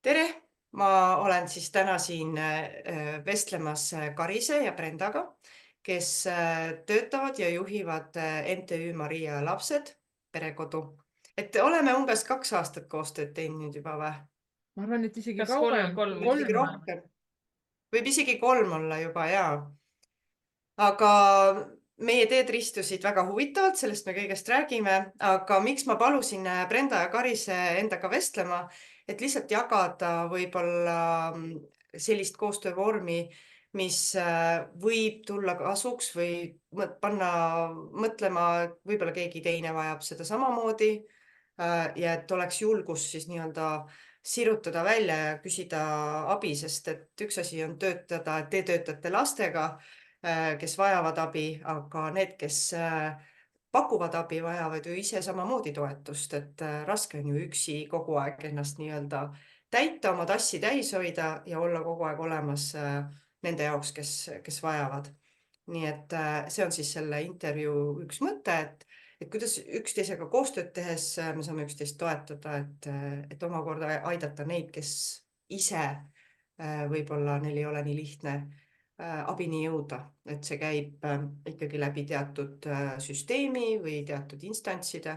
Tere! Ma olen siis täna siin vestlemas Karise ja Brendaga, kes töötavad ja juhivad MTÜ Maria lapsed perekodu. Et oleme umbes 2 aastat koostööd teinud nüüd juba või? Ma arvan, et isegi Kas kauem. kolm? Või isegi rohkem? Võib isegi 3 olla juba, jaa. Aga meie teed ristusid väga huvitavalt, sellest me kõigest räägime, aga miks ma palusin Brenda ja Karise endaga vestlema, et lihtsalt jagada võib-olla sellist koostöövormi, mis võib tulla kasuks või panna mõtlema, et võib-olla keegi teine vajab seda samamoodi ja et oleks julgus siis nii-öelda sirutada välja ja küsida abi, sest et üks asi on töötada, et te töötate lastega, kes vajavad abi, aga need, kes pakuvad abi, vajavad ju ise samamoodi toetust, et raske on ju üksi kogu aeg ennast nii-öelda täita, oma tassi täis hoida ja olla kogu aeg olemas nende jaoks, kes vajavad. Nii et see on siis selle intervjuu üks mõte, et kuidas üksteisega koostööd tehes me saame üksteist toetada, et omakorda aidata neid, kes ise võib-olla neil ei ole nii lihtne abini jõuda, et see käib ikkagi läbi teatud süsteemi või teatud instantside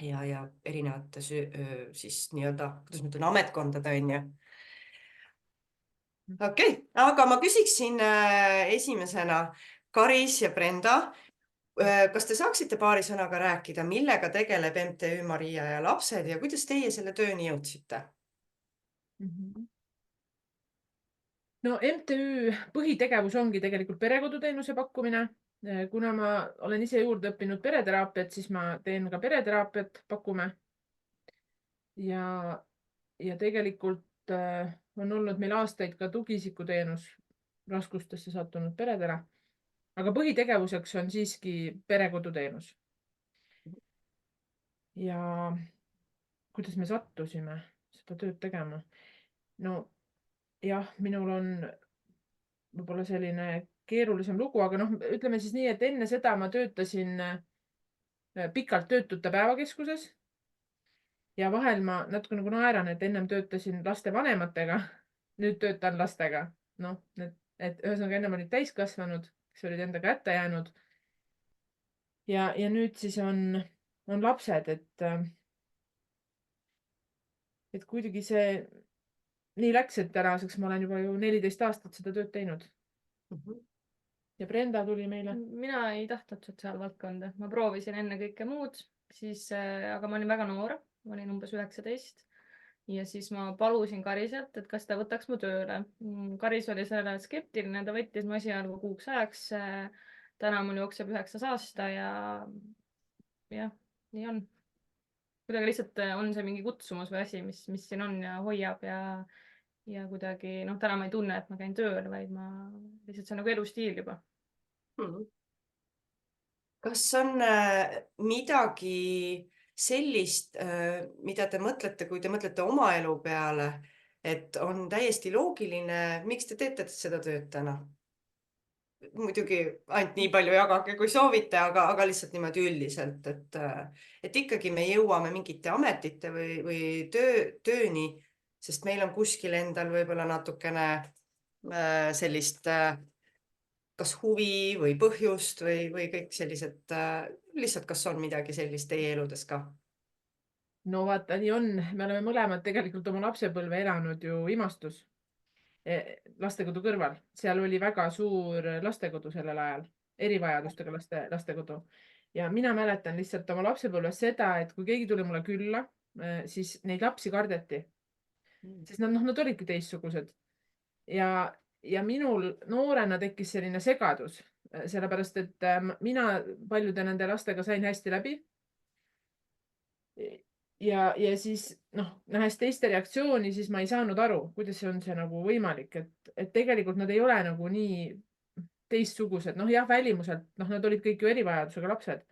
ja erinevate siis nii-öelda, kuidas ma ütlen, ametkondade on ju. Okei, aga ma küsiksin esimesena Karis ja Brenda. Kas te saaksite paari sõnaga rääkida, millega tegeleb MTÜ Maria ja lapsed ja kuidas teie selle tööni jõudsite? No MTÜ põhitegevus ongi tegelikult perekoduteenuse pakkumine. Kuna ma olen ise juurde õppinud pereteraapiat, siis ma teen ka pereteraapiat, pakume. Ja tegelikult on olnud meil aastaid ka tugiisikuteenus raskustesse sattunud peredele. Aga põhitegevuseks on siiski perekoduteenus. Ja kuidas me sattusime seda tööd tegema? No jah, minul on võib-olla selline keerulisem lugu, aga ütleme siis nii, et enne seda ma töötasin pikalt töötute päevakeskuses ja vahel ma natuke nagu naeran, et ennem töötasin laste vanematega, nüüd töötan lastega. Et ühesõnaga ennem olid täiskasvanud, kes olid enda kätte jäänud. Ja nüüd siis on lapsed, et kuidagi see nii läks, et tänaseks ma olen juba ju 14 aastat seda tööd teinud. Ja Brenda tuli meile. Mina ei tahtnud sotsiaalvaldkonda. Ma proovisin enne kõike muud, aga ma olin väga noor, ma olin umbes 19. Ja siis ma palusin Kariselt, et kas ta võtaks mu tööle. Karis oli selle skeptiline, ta võttis mu esialgu kuuks ajaks. Täna mul jookseb 9. aasta ja nii on. Kuidagi lihtsalt on see mingi kutsumus või asi, mis siin on ja hoiab ja kuidagi, täna ma ei tunne, et ma käin tööl, vaid lihtsalt see on nagu elustiil juba. Kas on midagi sellist, mida te mõtlete, kui te mõtlete oma elu peale, et on täiesti loogiline, miks te teete seda tööd täna? Muidugi ainult nii palju jagage, kui soovite, aga lihtsalt niimoodi üldiselt, et ikkagi me jõuame mingite ametite või tööni, sest meil on kuskil endal võib-olla natukene sellist kas huvi või põhjust või kõik sellised, lihtsalt kas on midagi sellist teie eludes ka? No vaata, nii on. Me oleme mõlemad tegelikult oma lapsepõlve elanud ju Imastus lastekodu kõrval. Seal oli väga suur lastekodu sellel ajal, erivajadustega lastekodu. Ja mina mäletan lihtsalt oma lapsepõlves seda, et kui keegi tuli mulle külla, siis neid lapsi kardeti. Sest nad olidki teistsugused. Ja minul noorena tekkis selline segadus, sellepärast et mina paljude nende lastega sain hästi läbi. Ja siis nähes teiste reaktsiooni, siis ma ei saanud aru, kuidas on see nagu võimalik, et tegelikult nad ei ole nagu nii teistsugused. Jah, välimuselt, nad olid kõik ju erivajadusega lapsed,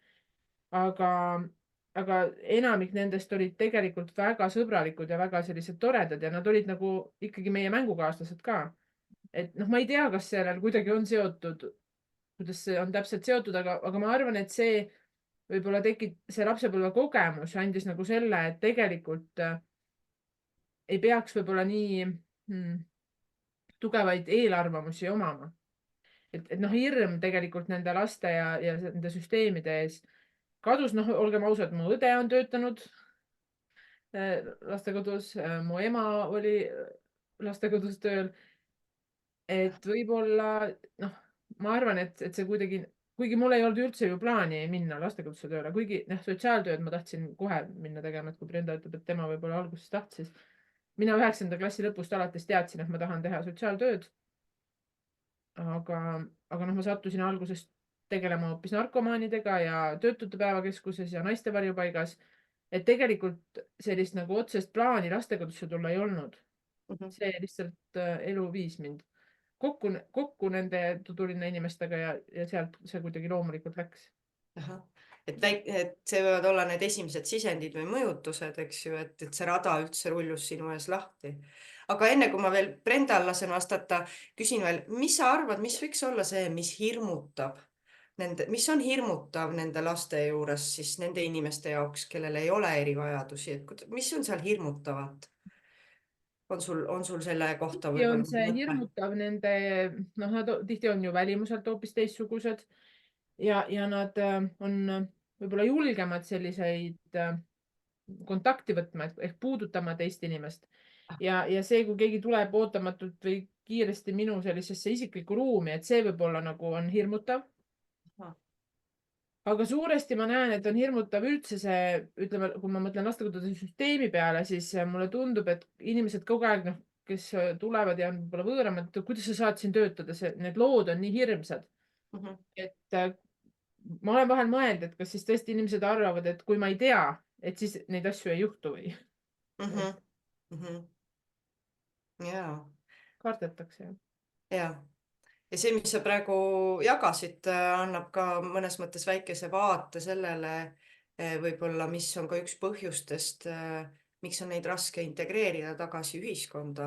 aga enamik nendest olid tegelikult väga sõbralikud ja väga sellised toredad ja nad olid nagu ikkagi meie mängukaaslased ka. Et ma ei tea, kas sellel kuidagi on seotud, kuidas see on täpselt seotud, aga ma arvan, et see võib-olla see lapsepõlve kogemus andis nagu selle, et tegelikult ei peaks võib-olla nii tugevaid eelarvamusi omama. Et noh, hirm tegelikult nende laste ja nende süsteemide ees kadus. Noh, olgem ausad, mu õde on töötanud lastekodus, mu ema oli lastekodus tööl. Et võib-olla, noh, ma arvan, et see kuidagi, kuigi mul ei olnud üldse ju plaani minna lastekodusse tööle, kuigi sotsiaaltööd ma tahtsin kohe minna tegema, et kui Brenda ütleb, et tema võib-olla alguses tahtis. Mina 9. klassi lõpust alates teadsin, et ma tahan teha sotsiaaltööd. Aga noh, ma sattusin alguses tegelema hoopis narkomaanidega ja töötute päevakeskuses ja naiste varjupaigas. Et tegelikult sellist nagu otsest plaani lastekodusse tulla ei olnud. See lihtsalt elu viis mind kokku nende tudulinna inimestega ja sealt see kuidagi loomulikult läks. Et see võivad olla need esimesed sisendid või mõjutused, eks ju, et see rada üldse rullus sinu ees lahti. Aga enne kui ma veel Brendal lasen vastata, küsin veel, mis sa arvad, mis võiks olla see, mis hirmutab mis on hirmutav nende laste juures siis nende inimeste jaoks, kellel ei ole erivajadusi, et mis on seal hirmutavat? On sul selle kohta ja on see hirmutav nende, noh, nad tihti on ju välimuselt hoopis teistsugused ja nad on võib-olla julgemad selliseid kontakti võtma ehk puudutama teist inimest. Ja see, kui keegi tuleb ootamatult või kiiresti minu sellisesse isiklikku ruumi, et see võib-olla nagu on hirmutav. Aga suuresti ma näen, et on hirmutav üldse see, ütleme, kui ma mõtlen lastekodude süsteemi peale, siis mulle tundub, et inimesed kogu aeg, kes tulevad ja on võib-olla võõramad, et kuidas sa saad siin töötada, need lood on nii hirmsad. Et ma olen vahel mõelnud, et kas siis tõesti inimesed arvavad, et kui ma ei tea, et siis neid asju ei juhtu või? Jaa. Kardetakse. Jaa. Ja see, mis sa praegu jagasid, annab ka mõnes mõttes väikese vaate sellele võib-olla, mis on ka üks põhjustest, miks on neid raske integreerida tagasi ühiskonda.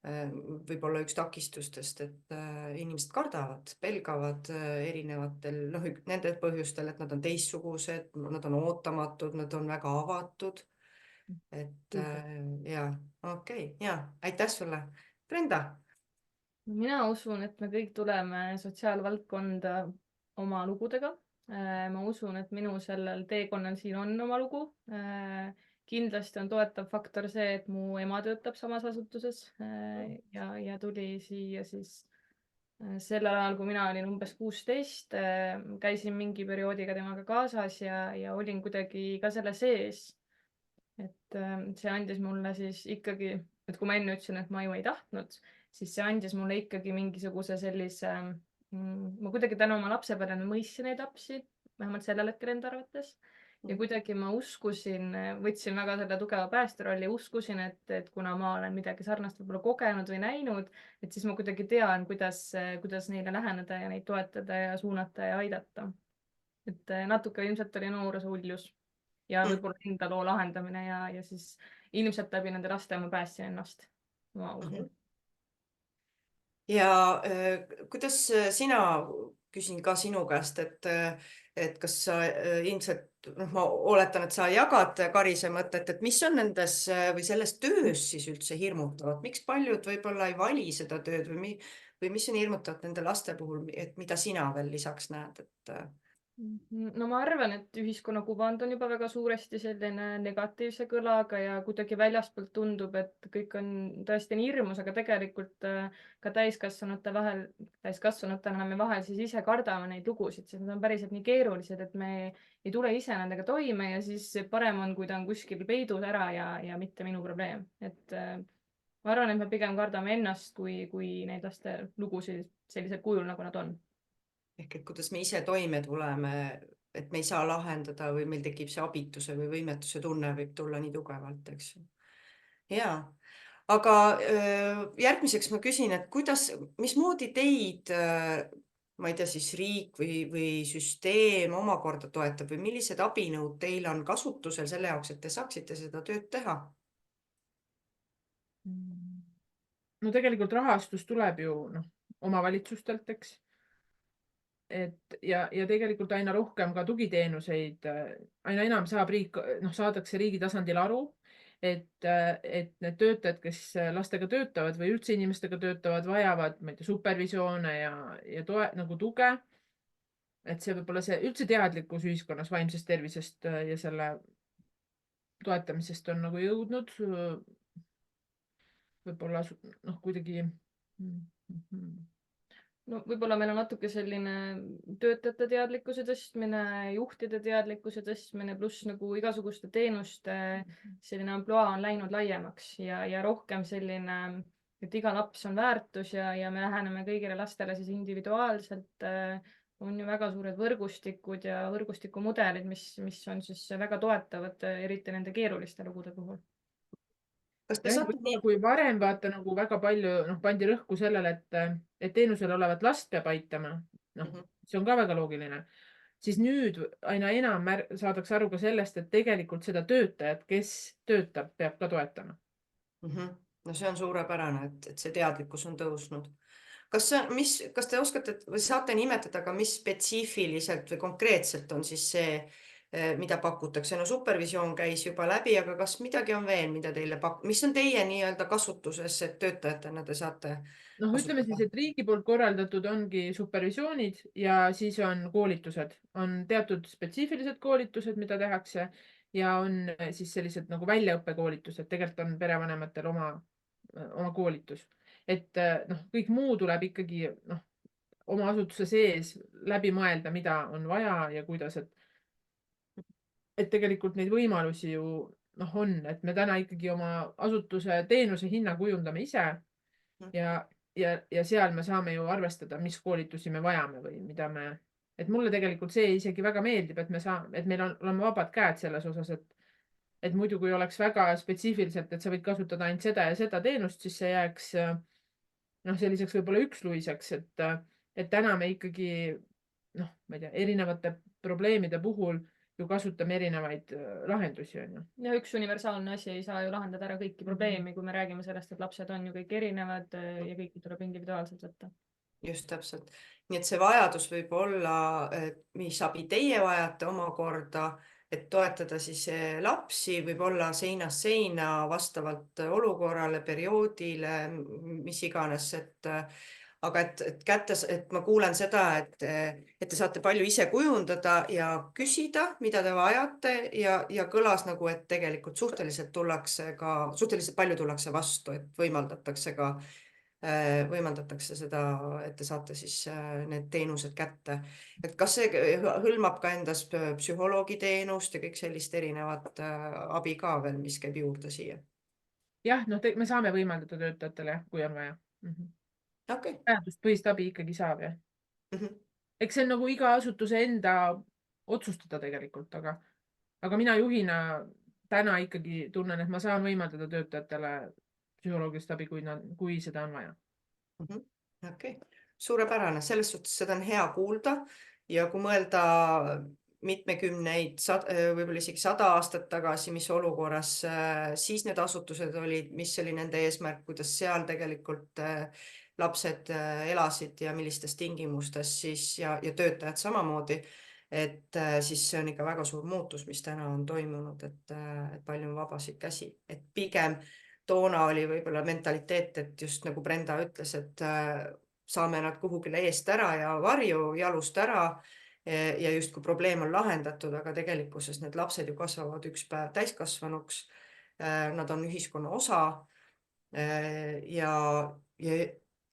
Võib-olla üks takistustest, et inimesed kardavad, pelgavad erinevatel, nendel põhjustel, et nad on teistsugused, nad on ootamatud, nad on väga avatud. Et jaa, okei, jaa, aitäh sulle. Brenda? Mina usun, et me kõik tuleme sotsiaalvaldkonda oma lugudega. Ma usun, et minu sellel teekonnal siin on oma lugu. Kindlasti on toetav faktor see, et mu ema töötab samas asutuses ja tuli siia siis sellel ajal, kui mina olin umbes 16. Käisin mingi perioodiga temaga kaasas ja olin kuidagi ka selle sees. Et see andis mulle siis ikkagi, et kui ma enne ütlesin, et ma ju ei tahtnud, siis see andis mulle ikkagi mingisuguse sellise, ma kuidagi tänu oma lapsepõlvele mõistsin neid lapsi, vähemalt sellel hetkel enda arvates. Ja kuidagi ma uskusin, võtsin väga selle tugeva päästerolli ja uskusin, et kuna ma olen midagi sarnast võib-olla kogenud või näinud, et siis ma kuidagi tean, kuidas neile läheneda ja neid toetada ja suunata ja aidata. Et natuke ilmselt oli nooruse uljus ja võib-olla enda loo lahendamine ja siis ilmselt läbi nende laste ma päästsin ennast. Ma usun. Ja kuidas sina, küsin ka sinu käest, et kas sa ilmselt, ma oletan, et sa jagad Karise mõtet, et mis on nendes või selles töös siis üldse hirmutavat, miks paljud võib-olla ei vali seda tööd või mis on hirmutavat nende laste puhul, et mida sina veel lisaks näed, et No ma arvan, et ühiskonna kuvand on juba väga suuresti selline negatiivse kõlaga ja kuidagi väljaspoolt tundub, et kõik on tõesti nii hirmus, aga tegelikult ka täiskasvanutena me vahel siis ise kardame neid lugusid, sest nad on päriselt nii keerulised, et me ei tule ise nendega toime ja siis parem on, kui ta on kuskil peidus ära ja mitte minu probleem. Et ma arvan, et me pigem kardame ennast, kui neid laste lugusid sellisel kujul, nagu nad on. Ehk et kuidas me ise toime tuleme, et me ei saa lahendada või meil tekib see abituse või võimetuse tunne võib tulla nii tugevalt, eks ju. Jaa, aga järgmiseks ma küsin, et mismoodi teid, ma ei tea, siis riik või süsteem omakorda toetab või millised abinõud teil on kasutusel selle jaoks, et te saaksite seda tööd teha? No tegelikult rahastus tuleb ju omavalitsustelt, eks. Ja tegelikult aina rohkem ka tugiteenuseid, aina enam saadakse riigi tasandil aru, et need töötajad, kes lastega töötavad või üldse inimestega töötavad, vajavad, ma ei tea, supervisioone ja nagu tuge. Et see võib-olla see üldse teadlikkus ühiskonnas vaimsest tervisest ja selle toetamisest on nagu jõudnud võib-olla kuidagi. No võib-olla meil on natuke selline töötajate teadlikkuse tõstmine, juhtide teadlikkuse tõstmine, pluss nagu igasuguste teenuste selline ampluaa on läinud laiemaks ja rohkem selline, et iga laps on väärtus ja me läheneme kõigile lastele siis individuaalselt. On ju väga suured võrgustikud ja võrgustikumudelid, mis on siis väga toetavad, eriti nende keeruliste lugude puhul. Kas te saate nii? Kui varem vaata nagu väga palju pandi rõhku sellele, et teenusel olevat last peab aitama, see on ka väga loogiline, siis nüüd aina enam saadakse aru ka sellest, et tegelikult seda töötajat, kes töötab, peab ka toetama. No see on suurepärane, et see teadlikkus on tõusnud. Kas te oskate või saate nimetada ka, mis spetsiifiliselt või konkreetselt on siis see, mida pakutakse? No supervisioon käis juba läbi, aga kas midagi on veel, mida teile mis on teie nii-öelda kasutuses, et töötajatena te saate Ütleme siis, et riigi poolt korraldatud ongi supervisioonid ja siis on koolitused. On teatud spetsiifilised koolitused, mida tehakse ja on siis sellised nagu väljaõppekoolitused. Tegelikult on perevanematel oma koolitus. Et kõik muu tuleb ikkagi oma asutuse sees läbi mõelda, mida on vaja ja kuidas, et tegelikult neid võimalusi ju on, et me täna ikkagi oma asutuse teenuse hinna kujundame ise ja seal me saame ju arvestada, mis koolitusi me vajame või mida et mulle tegelikult see isegi väga meeldib, et meil oleme vabad käed selles osas, et muidu kui oleks väga spetsiifiliselt, et sa võid kasutada ainult seda ja seda teenust, siis see jääks selliseks võib-olla üksluiseks, et täna me ikkagi ma ei tea, erinevate probleemide puhul ju kasutame erinevaid lahendusi. Ja üks universaalne asi ei saa ju lahendada ära kõiki probleemi, kui me räägime sellest, et lapsed on ju kõik erinevad ja kõiki tuleb individuaalselt võtta. Just täpselt. Nii et see vajadus võib olla, mis abi teie vajate omakorda, et toetada siis lapsi, võib olla seinast seina vastavalt olukorrale, perioodile, mis iganes, aga et ma kuulen seda, et te saate palju ise kujundada ja küsida, mida te vajate ja kõlas nagu, et tegelikult suhteliselt palju tullakse vastu, et võimaldatakse seda, et te saate siis need teenused kätte. Et kas see hõlmab ka endas psühholoogiteenust ja kõik sellist erinevat abi ka veel, mis käib juurde siia? Jah, me saame võimaldada töötajatele, kui on vaja. Väärtuspõhist abi ikkagi saab, jah. Eks see on nagu iga asutuse enda otsustada tegelikult, aga mina juhina täna ikkagi tunnen, et ma saan võimaldada töötajatele psühholoogilist abi, kui seda on vaja. Okei, suurepärane. Selles suhtes seda on hea kuulda ja kui mõelda mitmekümneid, võib-olla isegi 100 aastat tagasi, mis olukorras siis need asutused olid, mis oli nende eesmärk, kuidas seal tegelikult lapsed elasid ja millistes tingimustes siis ja töötajad samamoodi, et siis see on ikka väga suur muutus, mis täna on toimunud, et palju on vabasid käsi, et pigem toona oli võib-olla mentaliteet, et just nagu Brenda ütles, et saame nad kuhugile eest ära ja varju jalust ära ja just kui probleem on lahendatud, aga tegelikkuses need lapsed ju kasvavad üks päev täiskasvanuks. Nad on ühiskonna osa ja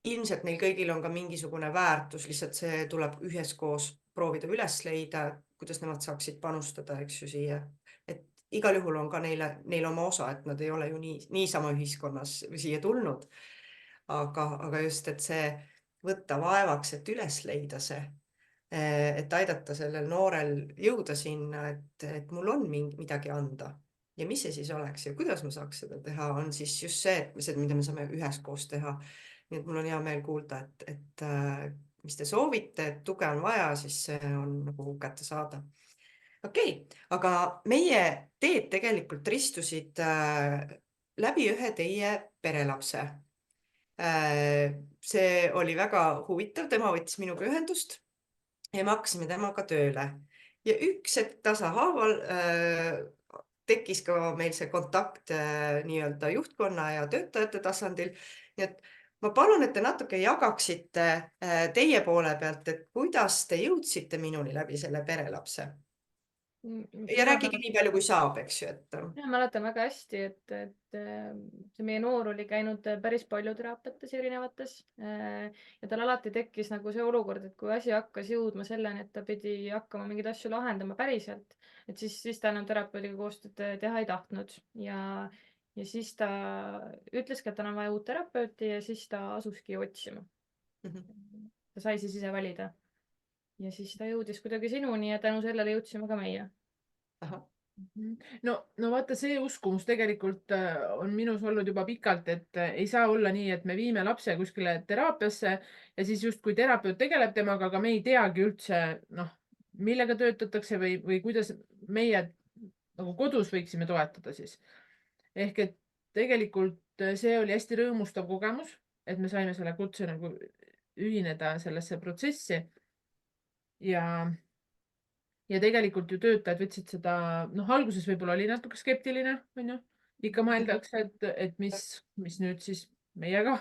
ilmselt neil kõigil on ka mingisugune väärtus, lihtsalt see tuleb üheskoos proovida üles leida, kuidas nemad saaksid panustada, eks ju siia. Et igal juhul on ka neil oma osa, et nad ei ole ju niisama ühiskonnas siia tulnud. Aga just, et see võtta vaevaks, et üles leida see, et aidata sellel noorel jõuda sinna, et mul on midagi anda ja mis see siis oleks ja kuidas ma saaks seda teha, on siis just see, mida me saame üheskoos teha. Nii et mul on hea meel kuulda, et mis te soovite, et tuge on vaja, siis see on nagu kätte saada. Okei, aga meie teed tegelikult ristusid läbi ühe teie perelapse. See oli väga huvitav, tema võttis minuga ühendust ja me hakkasime temaga tööle. Ja üks hetk tasahaaval tekkis ka meil see kontakt nii-öelda juhtkonna ja töötajate tasandil. Nii et ma palun, et te natuke jagaksite teie poole pealt, et kuidas te jõudsite minuni läbi selle perelapse. Ja rääkige nii palju, kui saab, eks ju, et... Mina mäletan väga hästi, et see meie noor oli käinud päris palju teraapiates erinevates ja tal alati tekkis nagu see olukord, et kui asi hakkas jõudma selleni, et ta pidi hakkama mingeid asju lahendama päriselt, et siis ta enam terapeudiga koostööd teha ei tahtnud ja siis ta ütleski, et tal on vaja uut terapeuti ja siis ta asuski otsima. Ta sai siis ise valida ja siis ta jõudis kuidagi sinuni ja tänu sellele jõudsime ka meie. Aha. No vaata, see uskumus tegelikult on minus olnud juba pikalt, et ei saa olla nii, et me viime lapse kuskile teraapiasse ja siis justkui terapeut tegeleb temaga, aga me ei teagi üldse, millega töötatakse või kuidas meie nagu kodus võiksime toetada siis. Ehk et tegelikult see oli hästi rõõmustav kogemus, et me saime selle kutse nagu ühineda sellesse protsessi ja tegelikult ju töötajad võtsid seda, alguses võib-olla oli natuke skeptiline, on ju, ikka mõeldakse, et mis nüüd siis meiega.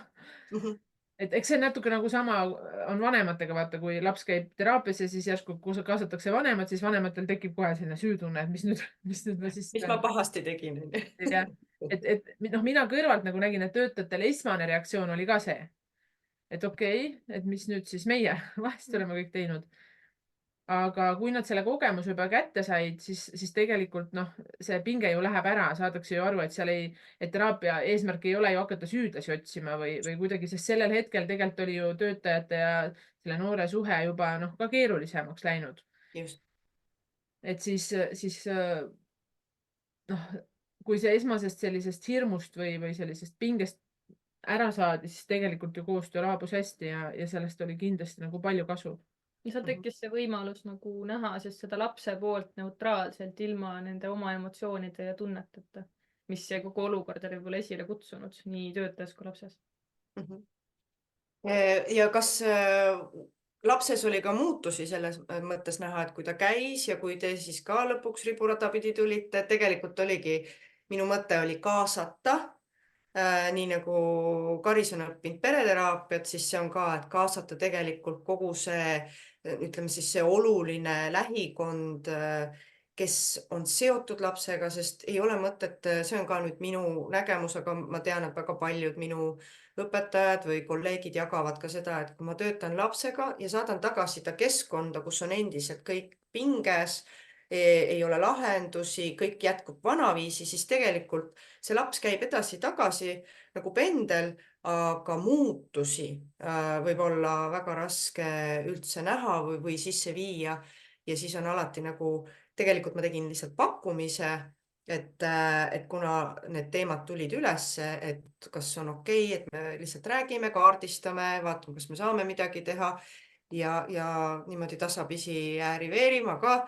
Et eks see natuke nagu sama on vanematega, vaata, kui laps käib teraapias ja siis järsku kaasatakse vanemad, siis vanematel tekib kohe selline süütunne, et mis nüüd ma siis... Mis ma pahasti tegin. Et mina kõrvalt nagu nägin, et töötajatel esmane reaktsioon oli ka see, et okei, et mis nüüd siis meie vahest oleme kõik teinud. Aga kui nad selle kogemuse juba kätte said, siis tegelikult see pinge ju läheb ära, saadakse ju aru, et teraapia eesmärk ei ole ju hakata süüdlasi otsima või kuidagi, sest sellel hetkel tegelikult oli ju töötajate ja selle noore suhe juba ka keerulisemaks läinud. Just. Et siis kui see esmasest sellisest hirmust või sellisest pingest ära saadi, siis tegelikult ju koostöö laabus hästi ja sellest oli kindlasti nagu palju kasu. Ja seal tekkis see võimalus nagu näha siis seda lapse poolt neutraalselt ilma nende oma emotsioonide ja tunneteta, mis see kogu olukord oli võib-olla esile kutsunud nii töötajas kui lapses. Ja kas lapses oli ka muutusi selles mõttes näha, et kui ta käis ja kui te siis ka lõpuks riburada pidi tulite, tegelikult oligi, minu mõte oli kaasata, nii nagu Karis on õppinud pereteraapiat, siis see on ka, et kaasata tegelikult kogu see, ütleme siis see oluline lähikond, kes on seotud lapsega, sest ei ole mõtet, see on ka nüüd minu nägemus, aga ma tean, et väga paljud minu õpetajad või kolleegid jagavad ka seda, et kui ma töötan lapsega ja saadan tagasi ta keskkonda, kus on endiselt kõik pinges, ei ole lahendusi, kõik jätkub vanaviisi, siis tegelikult see laps käib edasi-tagasi nagu pendel, aga muutusi võib olla väga raske üldse näha või sisse viia. Ja siis on alati nagu, tegelikult ma tegin lihtsalt pakkumise, et kuna need teemad tulid ülesse, et kas on okei, et me lihtsalt räägime, kaardistame, vaatame, kas me saame midagi teha. Ja niimoodi tasapisi ääri-veerima ka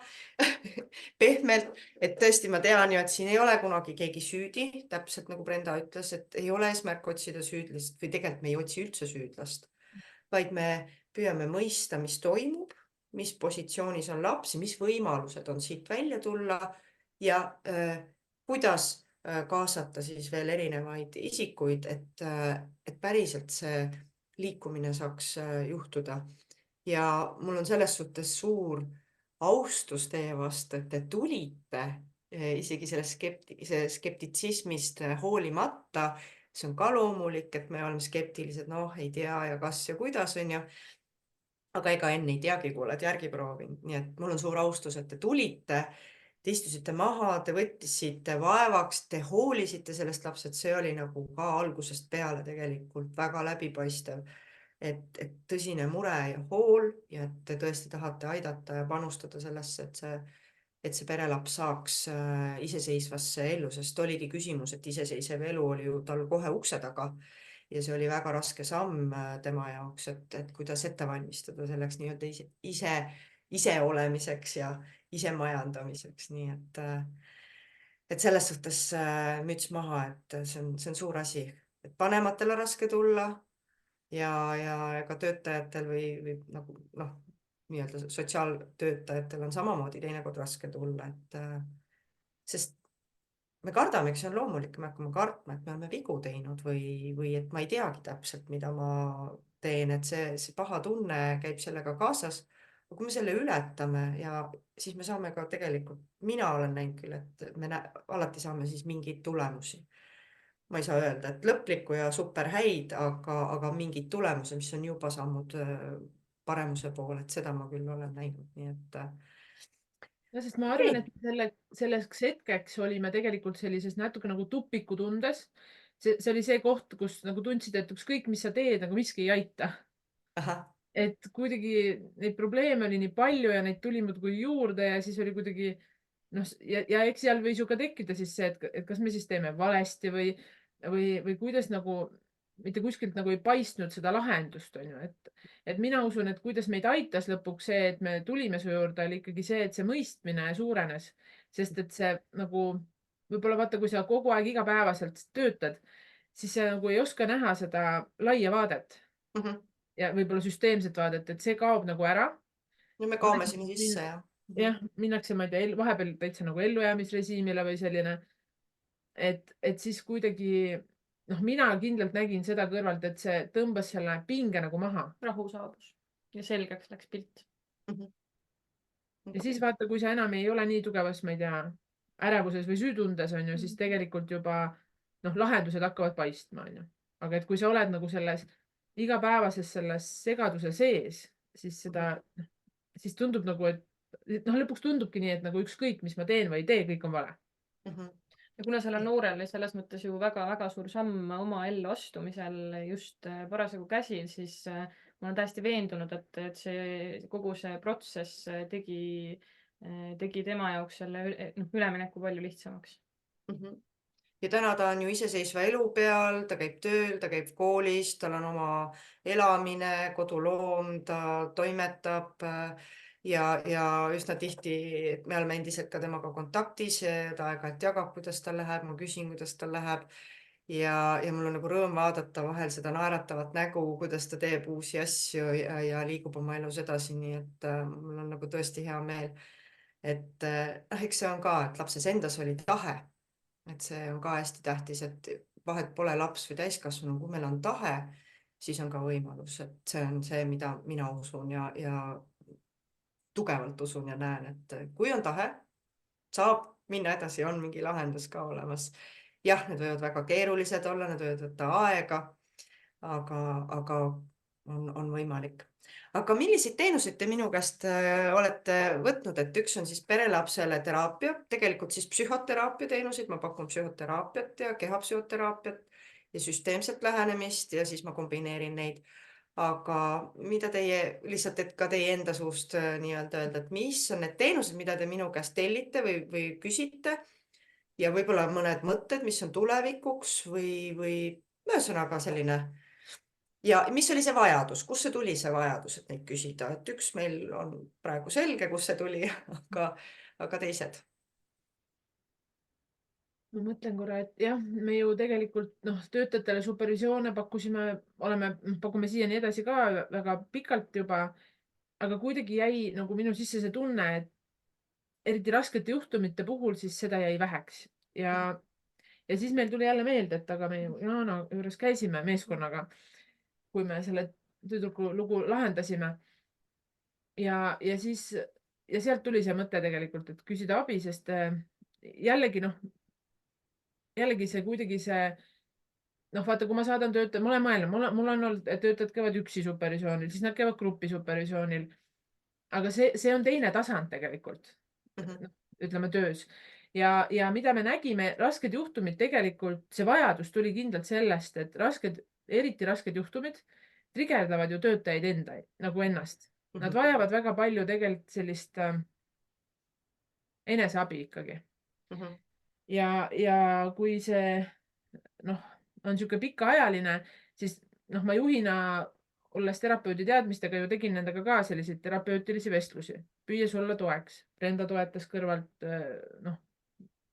pehmelt, et tõesti ma tean ju, et siin ei ole kunagi keegi süüdi, täpselt nagu Brenda ütles, et ei ole eesmärk otsida süüdlast või tegelikult me ei otsi üldse süüdlast, vaid me püüame mõista, mis toimub, mis positsioonis on laps, mis võimalused on siit välja tulla ja kuidas kaasata siis veel erinevaid isikuid, et päriselt see liikumine saaks juhtuda. Ja mul on selles suhtes suur austus teie vastu, et te tulite isegi selle skeptitsismist hoolimata. See on ka loomulik, et me oleme skeptilised, ei tea ja kas ja kuidas on ju. Aga ega enne ei teagi, kui oled järgi proovinud. Nii et mul on suur austus, et te tulite, te istusite maha, te võttisite vaevaks, te hoolisite sellest lapsest. See oli nagu ka algusest peale tegelikult väga läbipaistev. Et tõsine mure ja hool ja et te tõesti tahate aidata ja panustada sellesse, et see perelaps saaks iseseisvasse ellu, sest oligi küsimus, et iseseisev elu oli ju tal kohe ukse taga ja see oli väga raske samm tema jaoks, et kuidas ette valmistada selleks nii-öelda ise olemiseks ja ise majandamiseks, nii et selles suhtes müts maha, et see on suur asi, et vanematel on raske tulla ja ka töötajatel või nagu nii-öelda sotsiaaltöötajatel on samamoodi teinekord raske tulla, sest me kardame, eks see on loomulik, me hakkame kartma, et me oleme vigu teinud või et ma ei teagi täpselt, mida ma teen, et see paha tunne käib sellega kaasas. aga kui me selle ületame ja siis me saame ka tegelikult, mina olen näinud küll, et alati saame siis mingeid tulemusi. ma ei saa öelda, et lõplikku ja super häid, aga mingid tulemused, mis on juba sammud paremuse poole, et seda ma küll olen näinud, nii et Ja, sest ma arvan, et selleks hetkeks olime tegelikult sellises natuke nagu tupikutundes. See oli see koht, kus nagu tundsid, et ükskõik, mis sa teed, nagu miski ei aita. ahah, Et kuidagi neid probleeme oli nii palju ja neid tuli muudkui juurde ja siis oli kuidagi noh, ja eks seal võis ju ka tekkida siis see, et kas me siis teeme valesti või kuidas nagu mitte kuskilt nagu ei paistnud seda lahendust, on ju, et mina usun, et kuidas meid aitas lõpuks see, et me tulime su juurde, oli ikkagi see, et see mõistmine suurenes, sest et see nagu võib-olla vaata, kui sa kogu aeg igapäevaselt töötad, siis sa nagu ei oska näha seda laia vaadet ja võib-olla süsteemset vaadet, et see kaob nagu ära. no me kaome sinna sisse ja. Jah, minnakse, ma ei tea, vahepeal täitsa nagu ellujäämisrežiimile või selline, et siis kuidagi, noh, mina kindlalt nägin seda kõrvalt, et see tõmbas selle pinge nagu maha. rahu saabus ja selgeks läks pilt. Ja siis vaata, kui sa enam ei ole nii tugevas, ma ei tea, ärevuses või süütundes, on ju, siis tegelikult juba, noh, lahendused hakkavad paistma, on ju. Aga et kui sa oled nagu selles igapäevases selles segaduse sees, siis siis tundub nagu, et noh, lõpuks tundubki nii, et nagu ükskõik, mis ma teen või ei tee, kõik on vale. Ja kuna sellel noorel oli selles mõttes ju väga-väga suur samm oma ellu astumisel just parasjagu käsil, siis ma olen täiesti veendunud, et see kogu see protsess tegi tema jaoks selle ülemineku palju lihtsamaks. ja täna ta on ju iseseisva elu peal, ta käib tööl, ta käib koolis, tal on oma elamine, koduloom, ta toimetab ja üsna tihti me oleme endiselt ka temaga kontaktis ja ta aeg-ajalt jagab, kuidas tal läheb, ma küsin, kuidas tal läheb. ja mul on nagu rõõm vaadata vahel seda naeratavat nägu, kuidas ta teeb uusi asju ja liigub oma elus edasi, nii et mul on nagu tõesti hea meel. et noh, eks see on ka, et lapses endas oli tahe, et see on ka hästi tähtis, et vahet pole laps või täiskasvanu, kui meil on tahe, siis on ka võimalus, et see on see, mida mina usun ja tugevalt usun ja näen, et kui on tahe, saab minna edasi, on mingi lahendus ka olemas. jah, need võivad väga keerulised olla, need võivad võtta aega, aga on võimalik. aga milliseid teenuseid te minu käest olete võtnud, et üks on siis perelapsele teraapia, tegelikult siis psühhoteraapia teenuseid, ma pakun psühhoteraapiat ja kehapsühhoteraapiat ja süsteemset lähenemist ja siis ma kombineerin neid. aga mida teie lihtsalt, et ka teie enda suust nii-öelda öelda, et mis on need teenused, mida te minu käest tellite või küsite ja võib-olla mõned mõtted, mis on tulevikuks või ühesõnaga selline. ja mis oli see vajadus, kust see tuli, see vajadus, et neid küsida, et üks meil on praegu selge, kust see tuli, aga teised. Ma mõtlen korra, et jah, me ju tegelikult töötajatele supervisioone pakume siiani edasi ka väga pikalt juba, aga kuidagi jäi nagu minu sisse see tunne, et eriti raskete juhtumite puhul siis seda jäi väheks ja siis meil tuli jälle meelde, et aga me Jaana juures käisime meeskonnaga, kui me selle tüdruku lugu lahendasime ja sealt tuli see mõte tegelikult, et küsida abi, sest jällegi see kuidagi vaata, kui ma saadan töötaja, ma olen mõelnud, mul on olnud, et töötajad käivad üksi supervisioonil, siis nad käivad grupi supervisioonil. Aga see on teine tasand tegelikult, ütleme töös. Ja mida me nägime, rasked juhtumid tegelikult, see vajadus tuli kindlalt sellest, et eriti rasked juhtumid trigerdavad ju töötajaid nagu ennast. Nad vajavad väga palju tegelikult sellist eneseabi ikkagi. Ja kui see on niisugune pikaajaline, siis ma juhina, olles terapeudi teadmistega, ju tegin nendega ka selliseid terapeutilisi vestlusi, püües olla toeks. Brenda toetas kõrvalt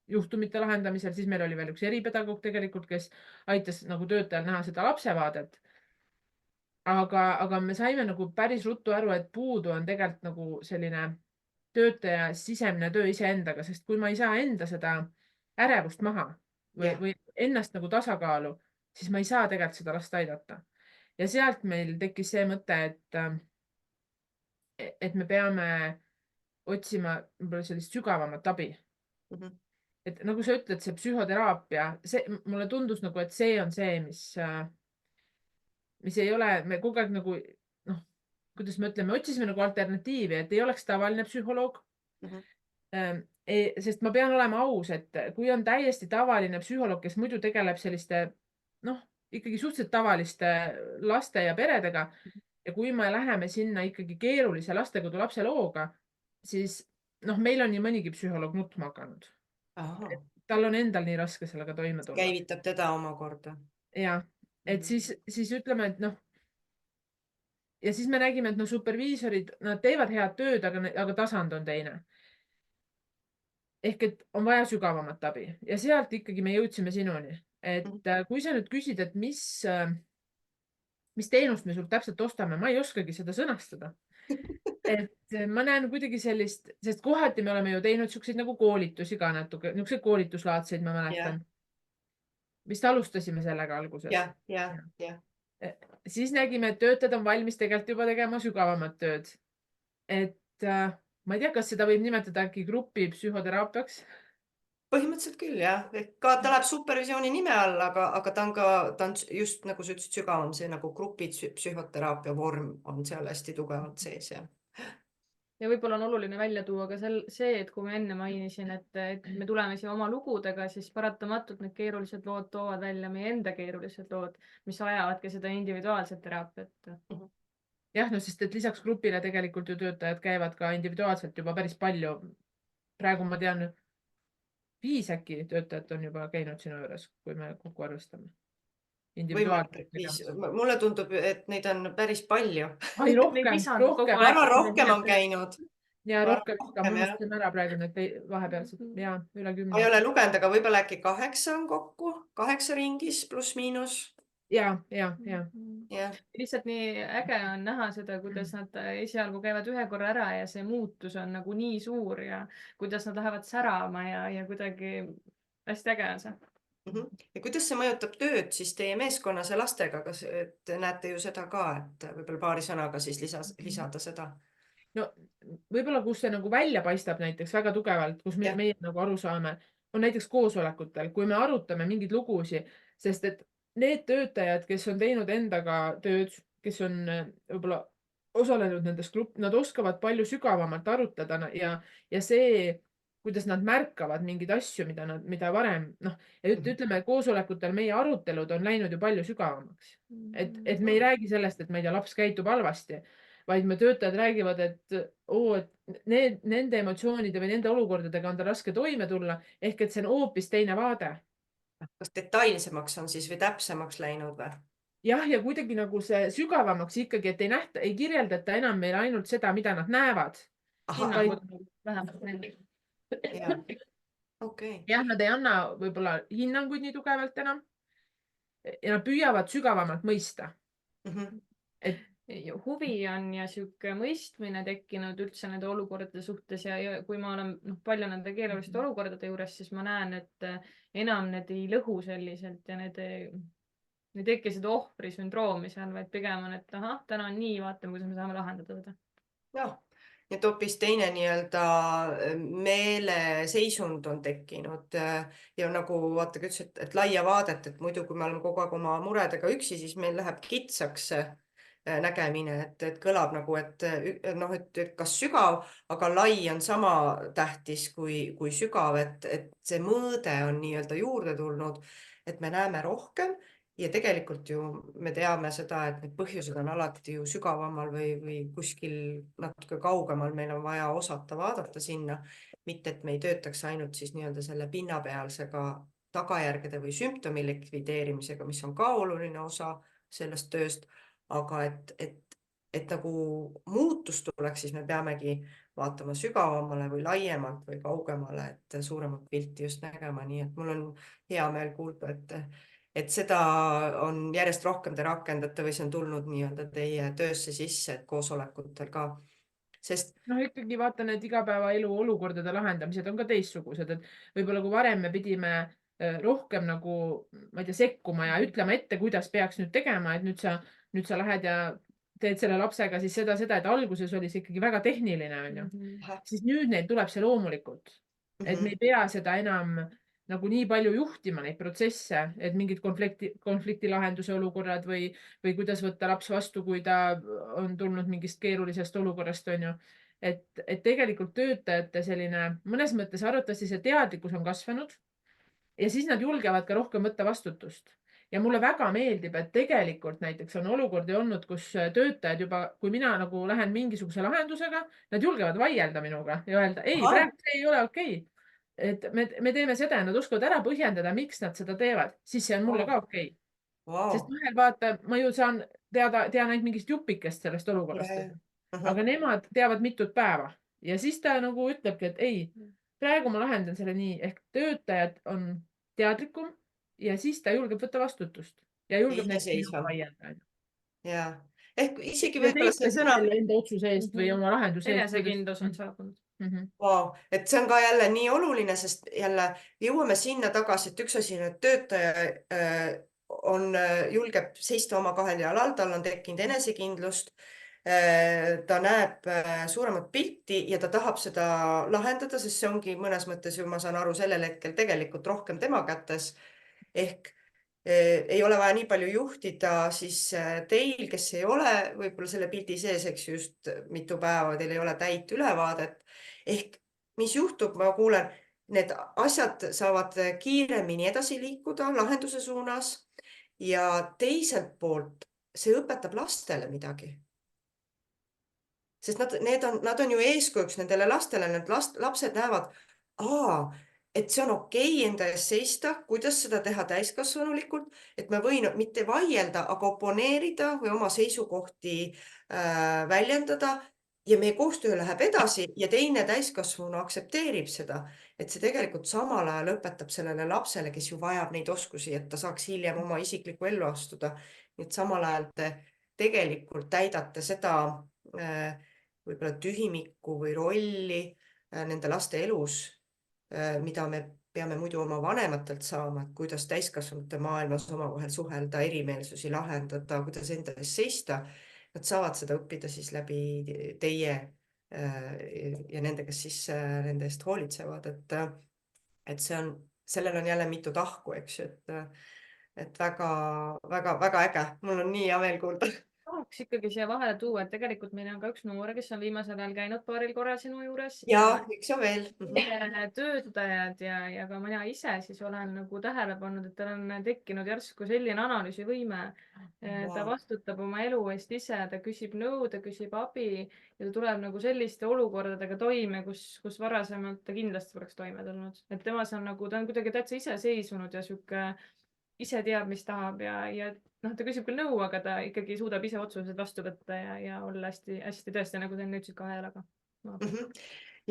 juhtumite lahendamisel, siis meil oli veel üks eripedagoog tegelikult, kes aitas nagu töötajal näha seda lapsevaadet. Aga me saime nagu päris ruttu aru, et puudu on tegelikult nagu selline töötaja sisemine töö iseendaga, sest kui ma ei saa enda seda ärevust maha Jah. või ennast nagu tasakaalu, siis ma ei saa tegelikult seda last aidata. Ja sealt meil tekkis see mõte, et me peame otsima võib-olla sellist sügavamat abi. Mhm. Et nagu sa ütled, see psühhoteraapia, mulle tundus nagu, et see on see, mis ei ole, me kogu aeg nagu, noh, kuidas me ütleme, otsisime nagu alternatiivi, et ei oleks tavaline psühholoog. Mhm. Sest ma pean olema aus, et kui on täiesti tavaline psühholoog, kes muidu tegeleb selliste, noh, ikkagi suhteliselt tavaliste laste ja peredega ja kui me läheme sinna ikkagi keerulise lastekodu lapselooga, siis noh, meil on nii mõnigi psühholoog nutma hakanud. Ahah. Tal on endal nii raske sellega toime tulla. Käivitab teda omakorda. Ja, et siis ütleme, et noh, ja siis me nägime, et no superviisorid, nad teevad head tööd, aga tasand on teine. Ehk et on vaja sügavamat abi ja sealt ikkagi me jõudsime sinuni, et kui sa nüüd küsid, et mis teenust me sult täpselt ostame, ma ei oskagi seda sõnastada. Et ma näen kuidagi sellist, sest kohati me oleme ju teinud siukseid nagu koolitusi ka natuke, niisuguseid koolituslaadseid, ma mäletan. Vist alustasime sellega alguses. Ja. Siis nägime, et töötajad on valmis tegelikult juba tegema sügavamat tööd. Et ma ei tea, kas seda võib nimetada äkki grupi psühhoteraapiaks. Põhimõtteliselt küll, jah. Ka ta läheb supervisiooni nime all, aga ta on just nagu sa ütlesid sügavam, see nagu grupi psühhoteraapia vorm on seal hästi tugevalt sees. Ja võib-olla on oluline välja tuua ka see, et kui ma enne mainisin, et me tuleme siia oma lugudega, siis paratamatult need keerulised lood toovad välja meie enda keerulised lood, mis vajavadki seda individuaalset teraapiat. Jah, no sest et lisaks grupile tegelikult ju töötajad käivad ka individuaalselt juba päris palju. Praegu ma tean, 5 äkki töötajat on juba käinud sinu juures, kui me kokku arvestame. Mulle tundub, et neid on päris palju. Ai, rohkem on käinud. Ja rohkem, ma unustasin ära praegu need vahepealsed. Ja, üle 10. Ma ei ole lugenud, aga võib-olla äkki 8 on kokku, 8 ringis pluss miinus. Ja. Lihtsalt nii äge on näha seda, kuidas nad esialgu käivad ühe korra ära ja see muutus on nagu nii suur ja kuidas nad lähevad särama ja kuidagi hästi äge on see. Ja kuidas see mõjutab tööd siis teie meeskonnas ja lastega? Kas te näete ju seda ka, et võib-olla paari sõnaga siis lisada seda? No võib-olla, kus see nagu välja paistab näiteks väga tugevalt, kus meie nagu aru saame, on näiteks koosolekutel, kui me arutame mingeid lugusi, sest et need töötajad, kes on teinud endaga tööd, kes on võib-olla osalenud nendes nad oskavad palju sügavamalt arutada ja see, kuidas nad märkavad mingeid asju, mida varem, ütleme, koosolekutel meie arutelud on läinud ju palju sügavamaks. Et me ei räägi sellest, et ma ei tea, laps käitub halvasti, vaid me töötajad räägivad, et nende emotsioonide või nende olukordadega on ta raske toime tulla, ehk et see on hoopis teine vaade. Kas detailsemaks on siis või täpsemaks läinud või? Jah, ja kuidagi nagu see sügavamaks ikkagi, et ei kirjeldata enam meile ainult seda, mida nad näevad. Jah, nad ei anna võib-olla hinnanguid nii tugevalt enam. Ja nad püüavad sügavamalt mõista. Huvi on ja sihuke mõistmine tekkinud üldse nende olukordade suhtes ja kui ma olen palju nende keeruliste olukordade juures, siis ma näen, et enam need ei lõhu selliselt ja need ei teki seda ohvrisündroomi seal, vaid pigem on, et ahah, täna on nii, vaatame, kuidas me saame lahendada seda. Jah, et hoopis teine nii-öelda meeleseisund on tekkinud ja nagu vaata, kui ütlesid, et laia vaadet, et muidu, kui me oleme kogu aeg oma muredega üksi, siis meil läheb kitsaks nägemine, et kõlab nagu, et kas sügav, aga lai on sama tähtis kui sügav, et see mõõde on nii-öelda juurde tulnud, et me näeme rohkem ja tegelikult ju me teame seda, et need põhjused on alati ju sügavamal või kuskil natuke kaugemal, meil on vaja osata vaadata sinna, mitte et me ei töötaks ainult siis nii-öelda selle pinnapealsega tagajärgede või sümptomi likvideerimisega, mis on ka oluline osa sellest tööst, aga et nagu muutus tuleks, siis me peamegi vaatama sügavamale või laiemalt või kaugemale, et suuremat pilti just nägema. Nii et mul on hea meel kuulda, et seda on järjest rohkem te rakendate või see on tulnud nii-öelda teie töösse sisse, et koosolekutel ka sest noh, ikkagi vaata, need igapäevaelu olukordade lahendamised on ka teistsugused, et võib-olla kui varem me pidime rohkem nagu, ma ei tea, sekkuma ja ütlema ette, kuidas peaks nüüd tegema, et nüüd sa lähed ja teed selle lapsega siis seda, et alguses oli see ikkagi väga tehniline, on ju. Siis nüüd neil tuleb see loomulikult, et me ei pea seda enam nagu nii palju juhtima neid protsesse, et mingid konflikti lahenduse olukorrad või kuidas võtta laps vastu, kui ta on tulnud mingist keerulisest olukorrast, on ju. Et tegelikult töötajate selline mõnes mõttes arvatavasti see teadlikkus on kasvanud ja siis nad julgevad ka rohkem võtta vastutust. Ja mulle väga meeldib, et tegelikult näiteks on olukordi olnud, kus töötajad juba, kui mina nagu lähen mingisuguse lahendusega, nad julgevad vaielda minuga ja öelda, ei, praegu see ei ole okei. Et me teeme seda ja nad oskavad ära põhjendada, miks nad seda teevad, siis see on mulle ka okei. Sest vahel vaata, ma ju tean ainult mingist jupikest sellest olukorrast. Aga nemad teavad mitut päeva ja siis ta nagu ütlebki, et ei, praegu ma lahendan selle nii, ehk töötajad on teadlikum ja siis ta julgeb võtta vastutust ja julgeb neid vaielda. Ja, ehk isegi võib-olla see sõna enda otsuse eest või oma lahenduse eest. Enesekindlus on saabunud. Wow. Et see on ka jälle nii oluline, sest jälle jõuame sinna tagasi, et üks asi on, et töötaja julgeb seista oma kahel jalal, tal on tekkinud enesekindlust, ta näeb suuremat pilti ja ta tahab seda lahendada, sest see ongi mõnes mõttes ju, ma saan aru, sellel hetkel tegelikult rohkem tema kätes. Ehk ei ole vaja nii palju juhtida siis teil, kes ei ole võib-olla selle pildi sees, eks just mitu päeva, teil ei ole täit ülevaadet. Ehk mis juhtub, ma kuulen, need asjad saavad kiiremini edasi liikuda lahenduse suunas ja teiselt poolt see õpetab lastele midagi. Sest nad on ju eeskujuks nendele lastele, need lapsed näevad, et see on okei enda ees seista, kuidas seda teha täiskasvanulikult, et ma võin mitte vaielda, aga oponeerida või oma seisukohti väljendada ja meie koostöö läheb edasi ja teine täiskasvanu aktsepteerib seda, et see tegelikult samal ajal õpetab sellele lapsele, kes ju vajab neid oskusi, et ta saaks hiljem oma isiklikku ellu astuda. Nii et samal ajal te tegelikult täidate seda võib-olla tühimikku või rolli nende laste elus, mida me peame muidu oma vanematelt saama, et kuidas täiskasvanute maailmas omavahel suhelda, erimeelsusi lahendada, kuidas enda ees seista. Nad saavad seda õppida siis läbi teie ja nende, kes siis nende eest hoolitsevad, et sellel on jälle mitu tahku, eks ju, et väga äge. Mul on nii hea meel kuulda. Tahaks ikkagi siia vahele tuua, et tegelikult meil on ka üks noor, kes on viimasel ajal käinud paaril korral sinu juures. Ja, üks ja veel. Töötajad ja ka mina ise siis olen nagu tähele pannud, et tal on tekkinud järsku selline analüüsivõime. Ta vastutab oma elu eest ise, ta küsib nõu, ta küsib abi ja ta tuleb nagu selliste olukordadega toime, kus varasemalt ta kindlasti poleks toime tulnud. Et temas on nagu, ta on kuidagi täitsa iseseisvunud ja sihuke ise teab, mis tahab ja ta küsib küll nõu, aga ta ikkagi suudab ise otsused vastu võtta ja olla hästi tõesti, nagu te nüüd ütlesid, kahe jalaga.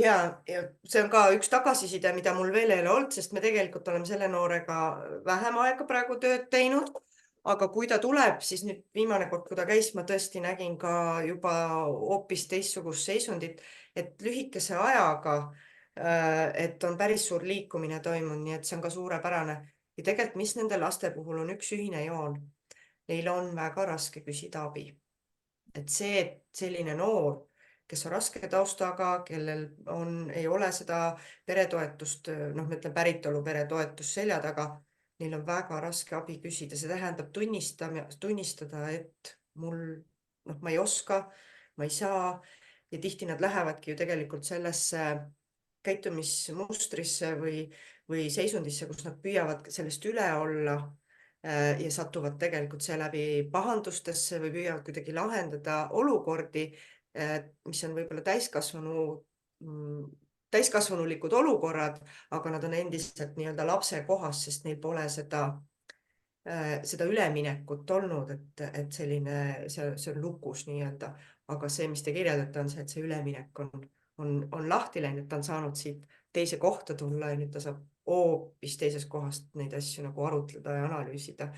Ja see on ka üks tagasiside, mida mul veel ei ole olnud, sest me tegelikult oleme selle noorega vähem aega praegu tööd teinud. Aga kui ta tuleb, siis nüüd viimane kord, kui ta käis, ma tõesti nägin ka juba hoopis teistsugust seisundit, et lühikese ajaga, et on päris suur liikumine toimunud, nii et see on ka suurepärane. Ja tegelikult, mis nende laste puhul on üks ühine joon? Neil on väga raske küsida abi. Et see, et selline noor, kes on raske taustaga, kellel ei ole seda peretoetust, ma ütlen päritolu peretoetust selja taga, neil on väga raske abi küsida. See tähendab tunnistada, et ma ei oska, ma ei saa ja tihti nad lähevadki ju tegelikult sellesse käitumismustrisse või seisundisse, kus nad püüavad sellest üle olla ja satuvad tegelikult seeläbi pahandustesse või püüavad kuidagi lahendada olukordi, mis on võib-olla täiskasvanulikud olukorrad, aga nad on endiselt nii-öelda lapse kohas, sest neil pole seda üleminekut olnud, et selline, see on lukus nii-öelda. Aga see, mis te kirjeldate, on see, et see üleminek on lahti läinud, ta on saanud siit teise kohta tulla ja nüüd ta saab hoopis teises kohast neid asju nagu arutleda ja analüüsida.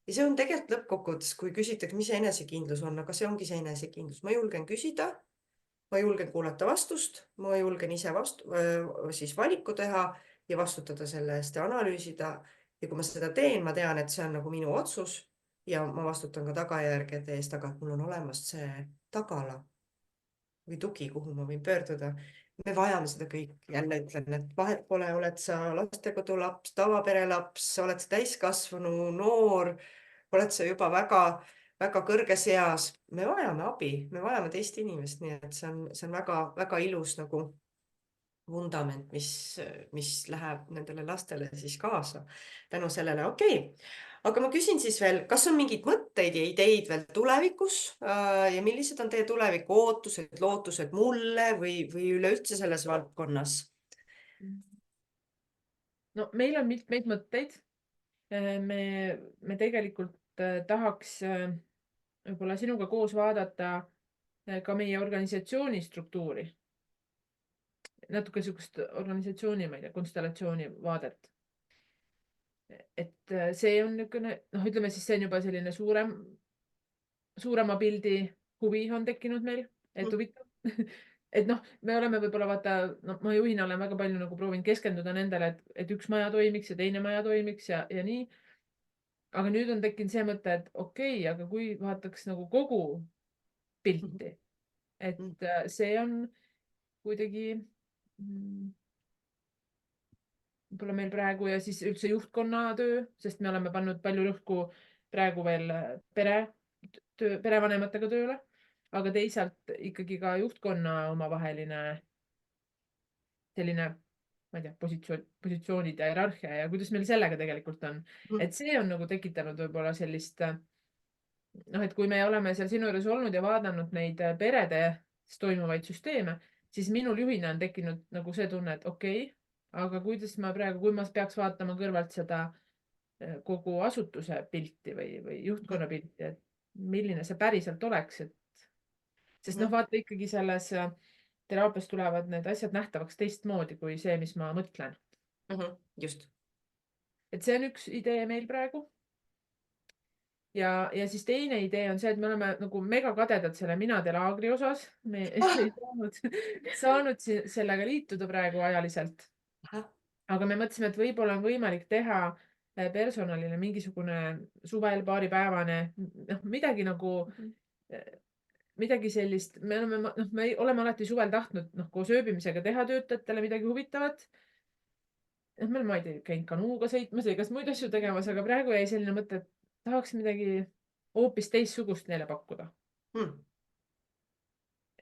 Ja see on tegelikult lõppkokkuvõttes, kui küsitakse, mis see enesekindlus on, aga see ongi see enesekindlus. Ma julgen küsida ma julgen kuulata vastust, ma julgen ise siis valiku teha ja vastutada selle eest ja analüüsida. Ja kui ma seda teen, ma tean, et see on nagu minu otsus ja ma vastutan ka tagajärgede eest, aga et mul on olemas see tagala või tugi, kuhu ma võin pöörduda. Me vajame seda kõik. Jälle ütlen, et vahet pole, oled sa lastekodu laps, tavapere laps, oled sa täiskasvanu, noor, oled sa juba väga kõrges eas. Me vajame abi, me vajame teist inimest, nii et see on väga ilus nagu vundament, mis läheb nendele lastele siis kaasa tänu sellele. Okei. Aga ma küsin siis veel, kas on mingeid mõtteid ja ideid veel tulevikus ja millised on teie tuleviku ootused, lootused mulle või üleüldse selles valdkonnas? No meil on mitmeid mõtteid. Me tegelikult tahaks võib-olla sinuga koos vaadata ka meie organisatsiooni struktuuri. Natuke niisugust organisatsiooni, ma ei tea, konstellatsiooni vaadet. Et see on niisugune, ütleme siis see on juba selline suurema pildi huvi on tekkinud meil, et huvitav. Et me oleme võib-olla ma juhina olen väga palju nagu proovin keskenduda nendele, et üks maja toimiks ja teine maja toimiks ja nii. Aga nüüd on tekkinud see mõte, et okei, aga kui vaataks nagu kogu pilti, et see on kuidagi võib-olla meil praegu ja siis üldse juhtkonna töö, sest me oleme pannud palju rõhku praegu veel perevanematega tööle, aga teisalt ikkagi ka juhtkonna omavaheline selline, ma ei tea, positsioonid ja hierarhia ja kuidas meil sellega tegelikult on. Et see on nagu tekitanud võib-olla sellist, et kui me oleme seal sinu juures olnud ja vaadanud neid peredes toimuvaid süsteeme, siis minul juhina on tekkinud nagu see tunne, et okei, aga kuidas ma praegu, kui ma peaks vaatama kõrvalt seda kogu asutuse pilti või juhtkonna pilti, et milline see päriselt oleks, sest vaata ikkagi selles teraapias tulevad need asjad nähtavaks teistmoodi kui see, mis ma mõtlen. Just. Et see on üks idee meil praegu. Ja siis teine idee on see, et me oleme nagu mega kadedad selle minade laagri osas. Me ei saanud sellega liituda praegu ajaliselt. Aga me mõtlesime, et võib-olla on võimalik teha personalile mingisugune suvel paaripäevane, midagi nagu, midagi sellist. Me oleme alati suvel tahtnud koos ööbimisega teha töötajatele midagi huvitavat. Me oleme, ma ei tea, käinud kanuuga sõitmas või kas muid asju tegemas, aga praegu jäi selline mõte, et tahaks midagi hoopis teistsugust neile pakkuda.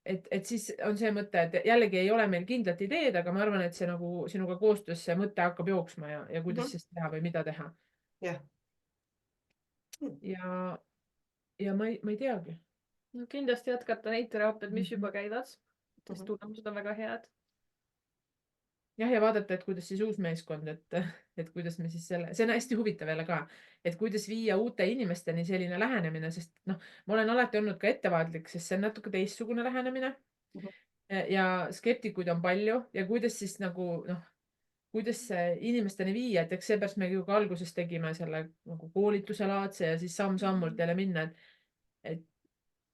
Et siis on see mõte, et jällegi ei ole meil kindlat ideed, aga ma arvan, et see nagu sinuga koostöös see mõte hakkab jooksma ja kuidas siis teha või mida teha. Ja ma ei teagi. No kindlasti jätkata neid teraapiaid, mis juba käivad, sest tulemused on väga head. Jah, ja vaadata, et kuidas siis uus meeskond, et kuidas me siis see on hästi huvitav jälle ka, et kuidas viia uute inimesteni selline lähenemine, sest ma olen alati olnud ka ettevaatlik, sest see on natuke teistsugune lähenemine ja skeptikuid on palju ja kuidas siis nagu, kuidas inimesteni viia, et eks seepärast me ju ka alguses tegime selle nagu koolituse laadse ja siis samm-sammult jälle minna, et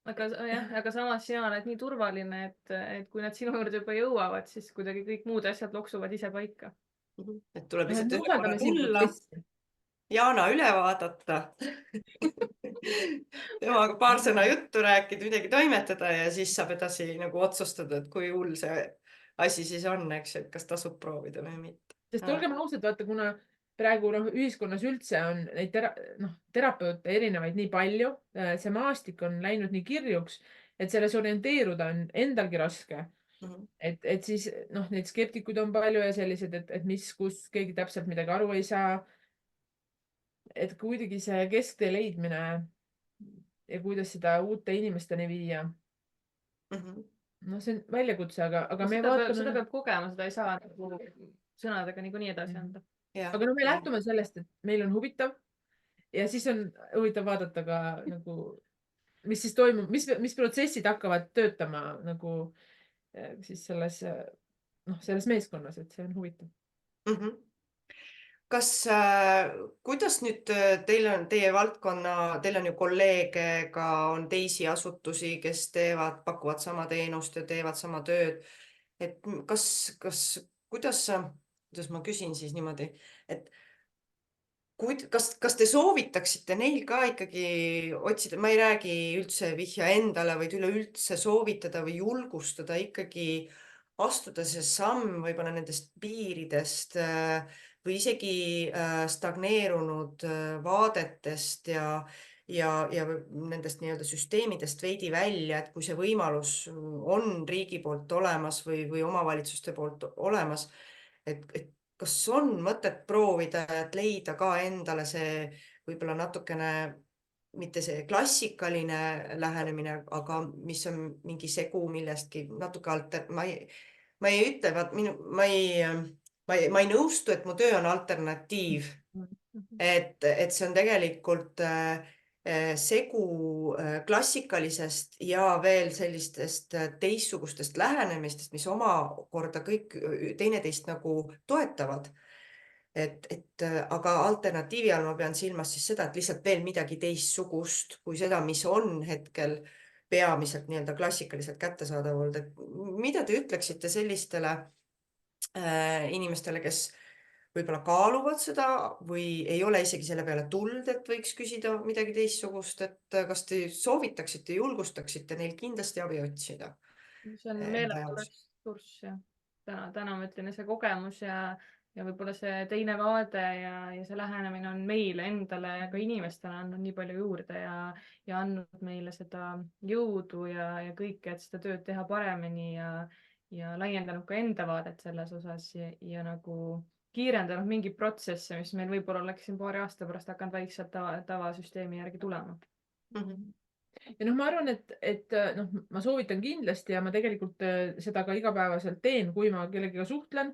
aga samas sina oled nii turvaline, et kui nad sinu juurde juba jõuavad, siis kuidagi kõik muud asjad loksuvad ise paika. Et tuleb lihtsalt ühe korra tulla, Jaana üle vaadata, temaga paar sõna juttu rääkida, midagi toimetada ja siis saab edasi nagu otsustada, et kui hull see asi siis on, eks, et kas tasub proovida või mitte. Sest olgem ausad, vaata, kuna praegu ühiskonnas üldse on neid terapeute erinevaid nii palju, see maastik on läinud nii kirjuks, et selles orienteeruda on endalgi raske. Et siis neid skeptikuid on palju ja sellised, et kus keegi täpselt midagi aru ei saa. Et kuidagi see kesktee leidmine ja kuidas seda uute inimesteni viia. See on väljakutse, aga me vaatame... Seda peab kogema, seda ei saa sõnadega niikuinii edasi anda. Aga me lähtume sellest, et meil on huvitav ja siis on huvitav vaadata ka nagu, mis siis toimub, mis protsessid hakkavad töötama nagu siis selles meeskonnas, et see on huvitav. kuidas nüüd teil on teie valdkonna, teil on ju kolleege, ka on teisi asutusi, kes pakuvad sama teenust ja teevad sama tööd. Et kuidas ma küsin siis niimoodi, et kas te soovitaksite neil ka ikkagi otsida, ma ei räägi üldse vihja endale, vaid üleüldse soovitada või julgustada ikkagi astuda see samm võib-olla nendest piiridest või isegi stagneerunud vaadetest ja nendest nii-öelda süsteemidest veidi välja, et kui see võimalus on riigi poolt olemas või omavalitsuste poolt olemas, et kas on mõtet proovida, et leida ka endale see võib-olla natukene, mitte see klassikaline lähenemine, aga mis on mingi segu millestki natuke ma ei ütle, ma ei nõustu, et mu töö on alternatiiv, et see on tegelikult segu klassikalisest ja veel sellistest teistsugustest lähenemistest, mis omakorda kõik teineteist nagu toetavad. Aga alternatiivi all ma pean silmas siis seda, et lihtsalt veel midagi teistsugust kui seda, mis on hetkel peamiselt nii-öelda klassikaliselt kättesaadav olnud. Et mida te ütleksite sellistele inimestele, kes võib-olla kaaluvad seda või ei ole isegi selle peale tulnud, et võiks küsida midagi teistsugust, et kas te soovitaksite, julgustaksite neil kindlasti abi otsida? See on meeletu ressurss ja täna ma ütlen, see kogemus ja võib-olla see teine vaade ja see lähenemine on meile endale ja ka inimestele andnud nii palju juurde ja andnud meile seda jõudu ja kõike, et seda tööd teha paremini ja laiendanud ka enda vaadet selles osas ja nagu kiirendanud mingeid protsesse, mis meil võib-olla oleks siin paari aasta pärast hakanud vaikselt tavasüsteemi järgi tulema. Ja ma arvan, et ma soovitan kindlasti ja ma tegelikult seda ka igapäevaselt teen, kui ma kellegiga suhtlen,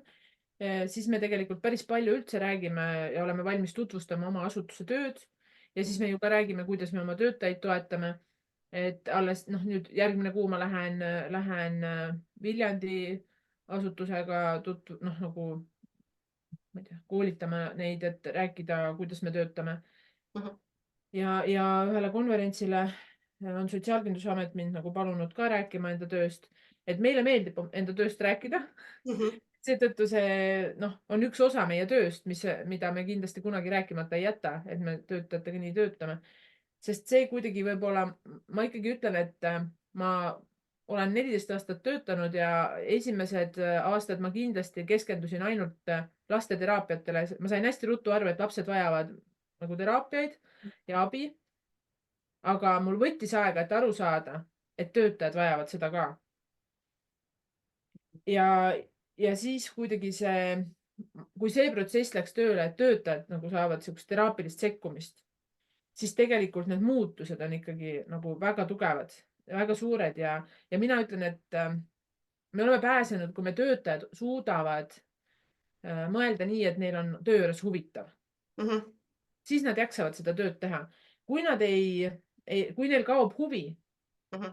siis me tegelikult päris palju üldse räägime ja oleme valmis tutvustama oma asutuse tööd ja siis me ju ka räägime, kuidas me oma töötajaid toetame. Et alles nüüd järgmine kuu ma lähen Viljandi asutusega nagu ma ei tea, koolitame neid, et rääkida, kuidas me töötame. Ja ühele konverentsile on Sotsiaalkindlustusamet mind nagu palunud ka rääkima enda tööst, et meile meeldib enda tööst rääkida. Seetõttu see on üks osa meie tööst, mida me kindlasti kunagi rääkimata ei jäta, et me töötajatega nii töötame. Sest see kuidagi võib-olla, ma ikkagi ütlen, et ma olen 14 aastat töötanud ja esimesed aastad ma kindlasti keskendusin ainult lasteteraapiatele. Ma sain hästi ruttu aru, et lapsed vajavad nagu teraapiaid ja abi. Aga mul võttis aega, et aru saada, et töötajad vajavad seda ka. Ja siis kuidagi kui see protsess läks tööle, et töötajad nagu saavad sellist teraapilist sekkumist, siis tegelikult need muutused on ikkagi nagu väga tugevad, väga suured ja mina ütlen, et me oleme pääsenud, kui me töötajad suudavad mõelda nii, et neil on töö juures huvitav. Siis nad jaksavad seda tööd teha. Kui neil kaob huvi,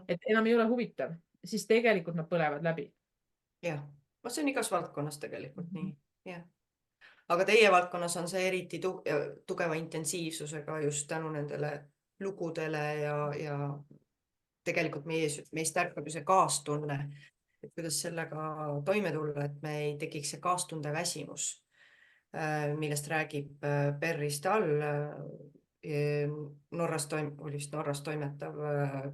et enam ei ole huvitav, siis tegelikult nad põlevad läbi. Jah, see on igas valdkonnas tegelikult nii. Jah. Aga teie valdkonnas on see eriti tugeva intensiivsusega just tänu nendele lugudele ja tegelikult meist ärkab ju see kaastunne, et kuidas sellega toime tulla, et me ei tekiks see kaastunde väsimus, millest räägib Perry Stahl, Norras toimetav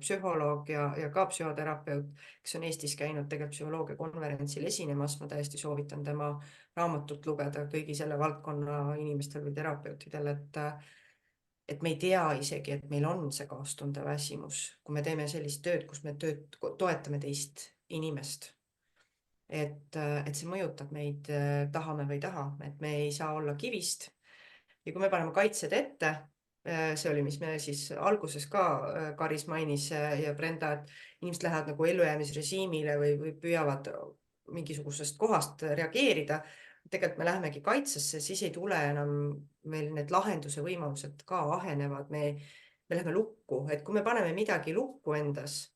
psühholoog ja ka psühhoterapeut, kes on Eestis käinud tegelikult psühholoogia konverentsil esinemas. Ma täiesti soovitan tema raamatut lugeda kõigi selle valdkonna inimestel või terapeutidel, et me ei tea isegi, et meil on see kaastunde väsimus, kui me teeme sellist tööd, kus me toetame teist inimest. Et see mõjutab meid, tahame või ei taha, et me ei saa olla kivist. Ja kui me paneme kaitsed ette, see oli, mis me siis alguses ka Karis mainis ja Brenda, et inimesed lähevad nagu ellujäämisrežiimile või püüavad mingisugusest kohast reageerida. Tegelikult me lähemegi kaitsesse, siis ei tule enam meil need lahenduse võimalused ka ahenevad. Me läheme lukku, et kui me paneme midagi lukku endas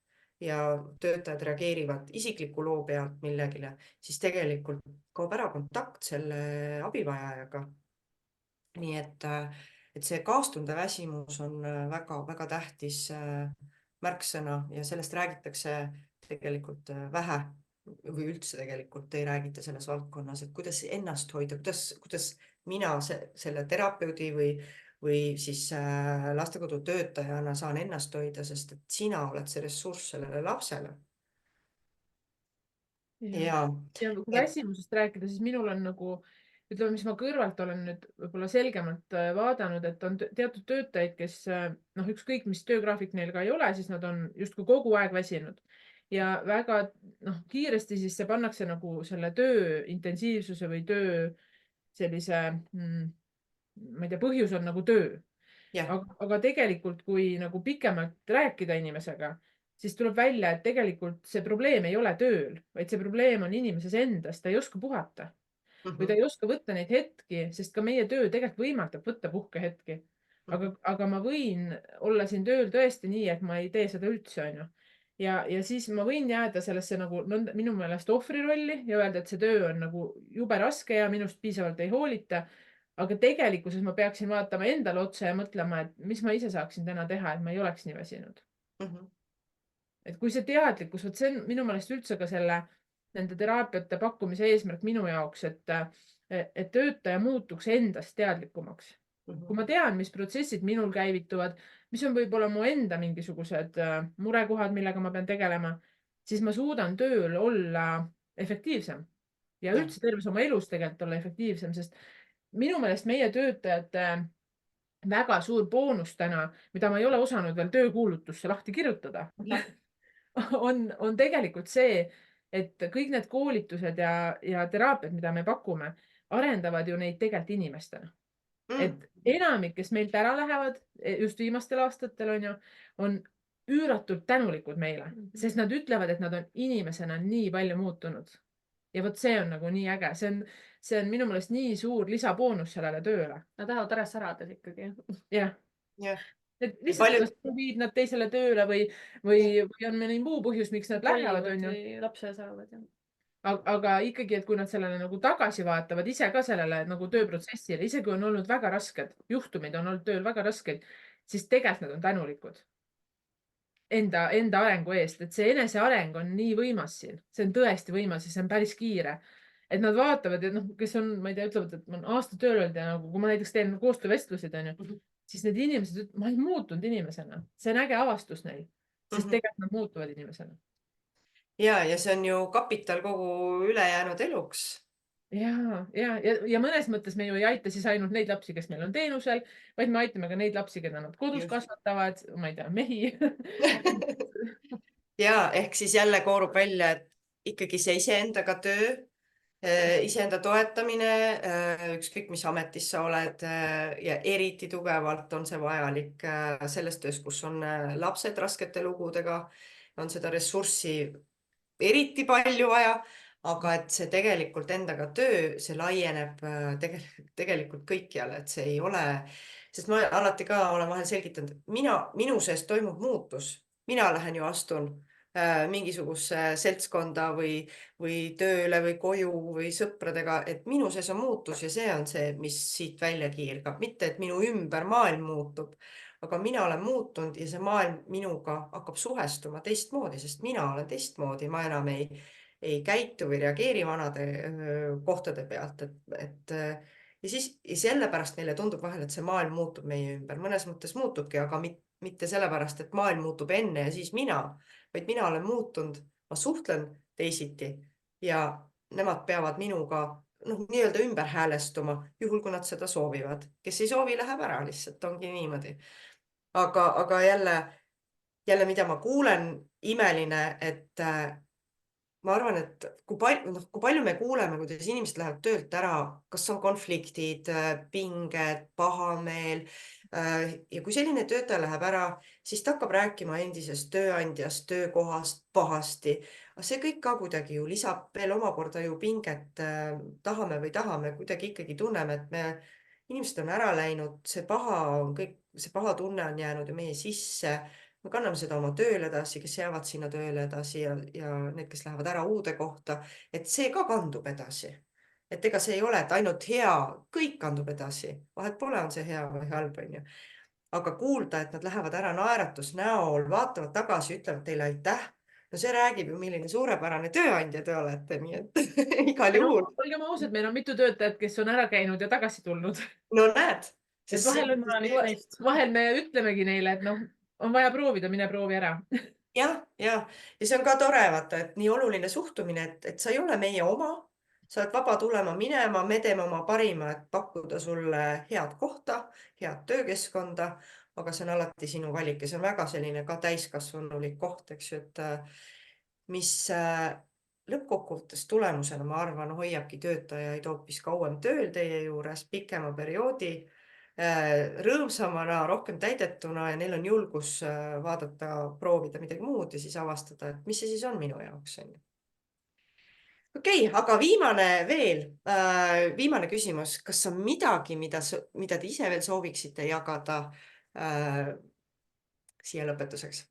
ja töötajad reageerivad isikliku loo pealt millegile, siis tegelikult kaob ära kontakt selle abivajajaga. nii et see kaastundeväsimus on väga-väga tähtis märksõna ja sellest räägitakse tegelikult vähe või üldse tegelikult ei räägita selles valdkonnas, et kuidas ennast hoida, kuidas mina selle terapeudi või siis lastekodu töötajana saan ennast hoida, sest et sina oled see ressurss sellele lapsele. Ja, ja kui väsimusest rääkida, siis minul on nagu, ütleme, mis ma kõrvalt olen nüüd võib-olla selgemalt vaadanud, et on teatud töötajaid, kes noh, ükskõik mis töögraafik neil ka ei ole, siis nad on justkui kogu aeg väsinud ja väga kiiresti siis see pannakse nagu selle töö intensiivsuse või töö sellise, ma ei tea, põhjus on nagu töö. Aga tegelikult, kui nagu pikemalt rääkida inimesega, siis tuleb välja, et tegelikult see probleem ei ole tööl, vaid see probleem on inimeses endas, ta ei oska puhata või ta ei oska võtta neid hetki, sest ka meie töö tegelikult võimaldab võtta puhkehetki. Aga ma võin olla siin tööl tõesti nii, et ma ei tee seda üldse, on ju. Ja siis ma võin jääda sellesse nagu minu meelest ohvri rolli ja öelda, et see töö on nagu jube raske ja minust piisavalt ei hoolita. Aga tegelikkuses ma peaksin vaatama endale otsa ja mõtlema, et mis ma ise saaksin täna teha, et ma ei oleks nii väsinud. Et kui see teadlikkus, vot see on minu meelest üldse ka nende teraapiate pakkumise eesmärk minu jaoks, et töötaja muutuks endast teadlikumaks. Kui ma tean, mis protsessid minul käivituvad, mis on võib-olla mu enda mingisugused murekohad, millega ma pean tegelema, siis ma suudan tööl olla efektiivsem ja üldse terves oma elus tegelikult olla efektiivsem, sest minu meelest meie töötajate väga suur boonus täna, mida ma ei ole osanud veel töökuulutusse lahti kirjutada, on tegelikult see, et kõik need koolitused ja teraapiad, mida me pakume, arendavad ju neid tegelikult inimestena. Et enamik, kes meilt ära lähevad, just viimastel aastatel on üüratult tänulikud meile, sest nad ütlevad, et nad on inimesena nii palju muutunud. Ja vot see on nagu nii äge. See on minu meelest nii suur lisaboonus sellele tööle. Nad tahavad ära särada ikkagi. Jah. Et lihtsalt kas viib nad teisele tööle või on mõni muu põhjus, miks nad lähevad, on ju. Lapse saavad. Aga ikkagi, et kui nad sellele nagu tagasi vaatavad ise ka sellele nagu tööprotsessile, isegi kui on olnud väga rasked, juhtumid on olnud tööl väga rasked, siis tegelikult nad on tänulikud enda arengu eest, et see eneseareng on nii võimas siin. See on tõesti võimas ja see on päris kiire. Et nad vaatavad ja kes on, ma ei tea, ütlevad, et ma olen aasta tööl olnud ja nagu, kui ma näiteks teen koostöövestlused, on ju, siis need inimesed ütlevad, ma olen muutunud inimesena. See on äge avastus neil, sest tegelikult nad muutuvad inimesena. Ja see on ju kapital kogu ülejäänud eluks. Ja mõnes mõttes me ju ei aita siis ainult neid lapsi, kes meil on teenusel, vaid me aitame ka neid lapsi, keda nad kodus kasvatavad, ma ei tea, mehi. Ja ehk siis jälle koorub välja, et ikkagi see iseendaga töö, iseenda toetamine, ükskõik mis ametis sa oled ja eriti tugevalt on see vajalik selles töös, kus on lapsed raskete lugudega, on seda ressurssi eriti palju vaja. Aga et see tegelikult endaga töö, see laieneb tegelikult kõikjale, et see ei ole, sest ma alati ka olen vahel selgitanud, et minu sees toimub muutus. Mina lähen ju astun mingisuguse seltskonda või tööle või koju või sõpradega, et minu sees on muutus ja see on see, mis siit välja kiirgab. Mitte, et minu ümber maailm muutub, aga mina olen muutunud ja see maailm minuga hakkab suhestuma teistmoodi, sest mina olen teistmoodi, ma enam ei käitu või reageeri vanade kohtade pealt. Ja siis sellepärast meile tundub vahel, et see maailm muutub meie ümber. Mõnes mõttes muutubki, aga mitte sellepärast, et maailm muutub enne ja siis mina, vaid mina olen muutunud, ma suhtlen teisiti ja nemad peavad minuga nii-öelda ümber häälestuma, juhul kui nad seda soovivad. Kes ei soovi, läheb ära lihtsalt, ongi niimoodi. Aga jälle, mida ma kuulen, imeline, et ma arvan, et kui palju me kuuleme, kuidas inimesed lähevad töölt ära, kas on konfliktid, pinged, pahameel. Ja kui selline töötaja läheb ära, siis ta hakkab rääkima endisest tööandjast, töökohast pahasti. See kõik ka kuidagi ju lisab veel omakorda ju pinget. Tahame või tahame, kuidagi ikkagi tunneme, et inimesed on ära läinud, see paha tunne on jäänud ju meie sisse. Me kanname seda oma tööl edasi, kes jäävad sinna tööle edasi ja need, kes lähevad ära uude kohta, et see ka kandub edasi. et ega see ei ole, et ainult hea, kõik kandub edasi, vahet pole, on see hea või halb, onju. Aga kuulda, et nad lähevad ära naeratusnäol, vaatavad tagasi, ütlevad teile aitäh. No see räägib ju, milline suurepärane tööandja te olete, nii et igal No, juhul. olgem ausad, meil on mitu töötajat, kes on ära käinud ja tagasi tulnud. No näed, Et sest vahel, Ma olen üks neist. vahel me ütlemegi neile, et noh, on vaja proovida, mine proovi ära. jah, ja see on ka tore, vaata, et nii oluline suhtumine, et sa ei ole meie oma, sa oled vaba tulema, minema, me teeme oma parima, et pakkuda sulle head kohta, head töökeskkonda, aga see on alati sinu valik ja see on väga selline ka täiskasvanulik koht, eks ju, et mis lõppkokkuvõttes tulemusena, ma arvan, hoiabki töötajaid hoopis kauem tööl teie juures, pikema perioodi, rõõmsamana, rohkem täidetuna ja neil on julgus vaadata, proovida midagi muud ja siis avastada, et mis see siis on minu jaoks. Okei, aga viimane veel, viimane küsimus, kas on midagi, mida te ise veel sooviksite jagada siia lõpetuseks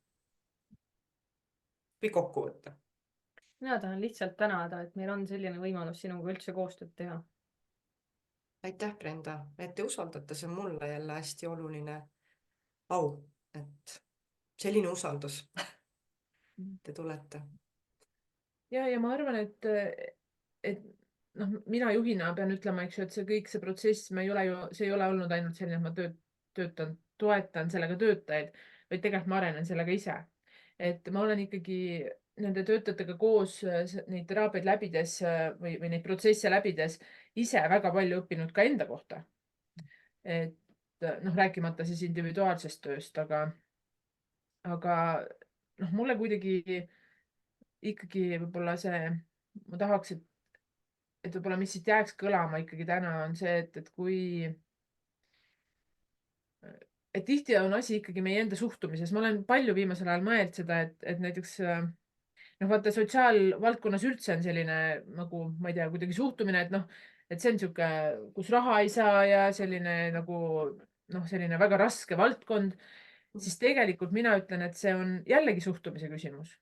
või kokku võtta? Mina tahan lihtsalt tänada, et meil on selline võimalus sinuga üldse koostööd teha. Aitäh, Brenda, et te usaldate, see on mulle jälle hästi oluline au, et selline usaldus te tulete. Ja ma arvan, et noh, mina juhina pean ütlema, eks ju, et see kõik see protsess, see ei ole olnud ainult selline, et ma toetan sellega töötajaid, vaid tegelikult ma arenen sellega ise. Et ma olen ikkagi nende töötajatega koos neid teraapiaid läbides või neid protsesse läbides ise väga palju õppinud ka enda kohta. Et noh, rääkimata siis individuaalsest tööst, aga noh, mulle kuidagi ikkagi võib-olla ma tahaks, et võib-olla mis siit jääks kõlama ikkagi täna on see, et tihti on asi ikkagi meie enda suhtumises. Ma olen palju viimasel ajal mõelnud seda, et näiteks noh, vaata sotsiaalvaldkonnas üldse on selline nagu, ma ei tea, kuidagi suhtumine, et noh, et see on niisugune, kus raha ei saa ja selline nagu noh, selline väga raske valdkond, siis tegelikult mina ütlen, et see on jällegi suhtumise küsimus.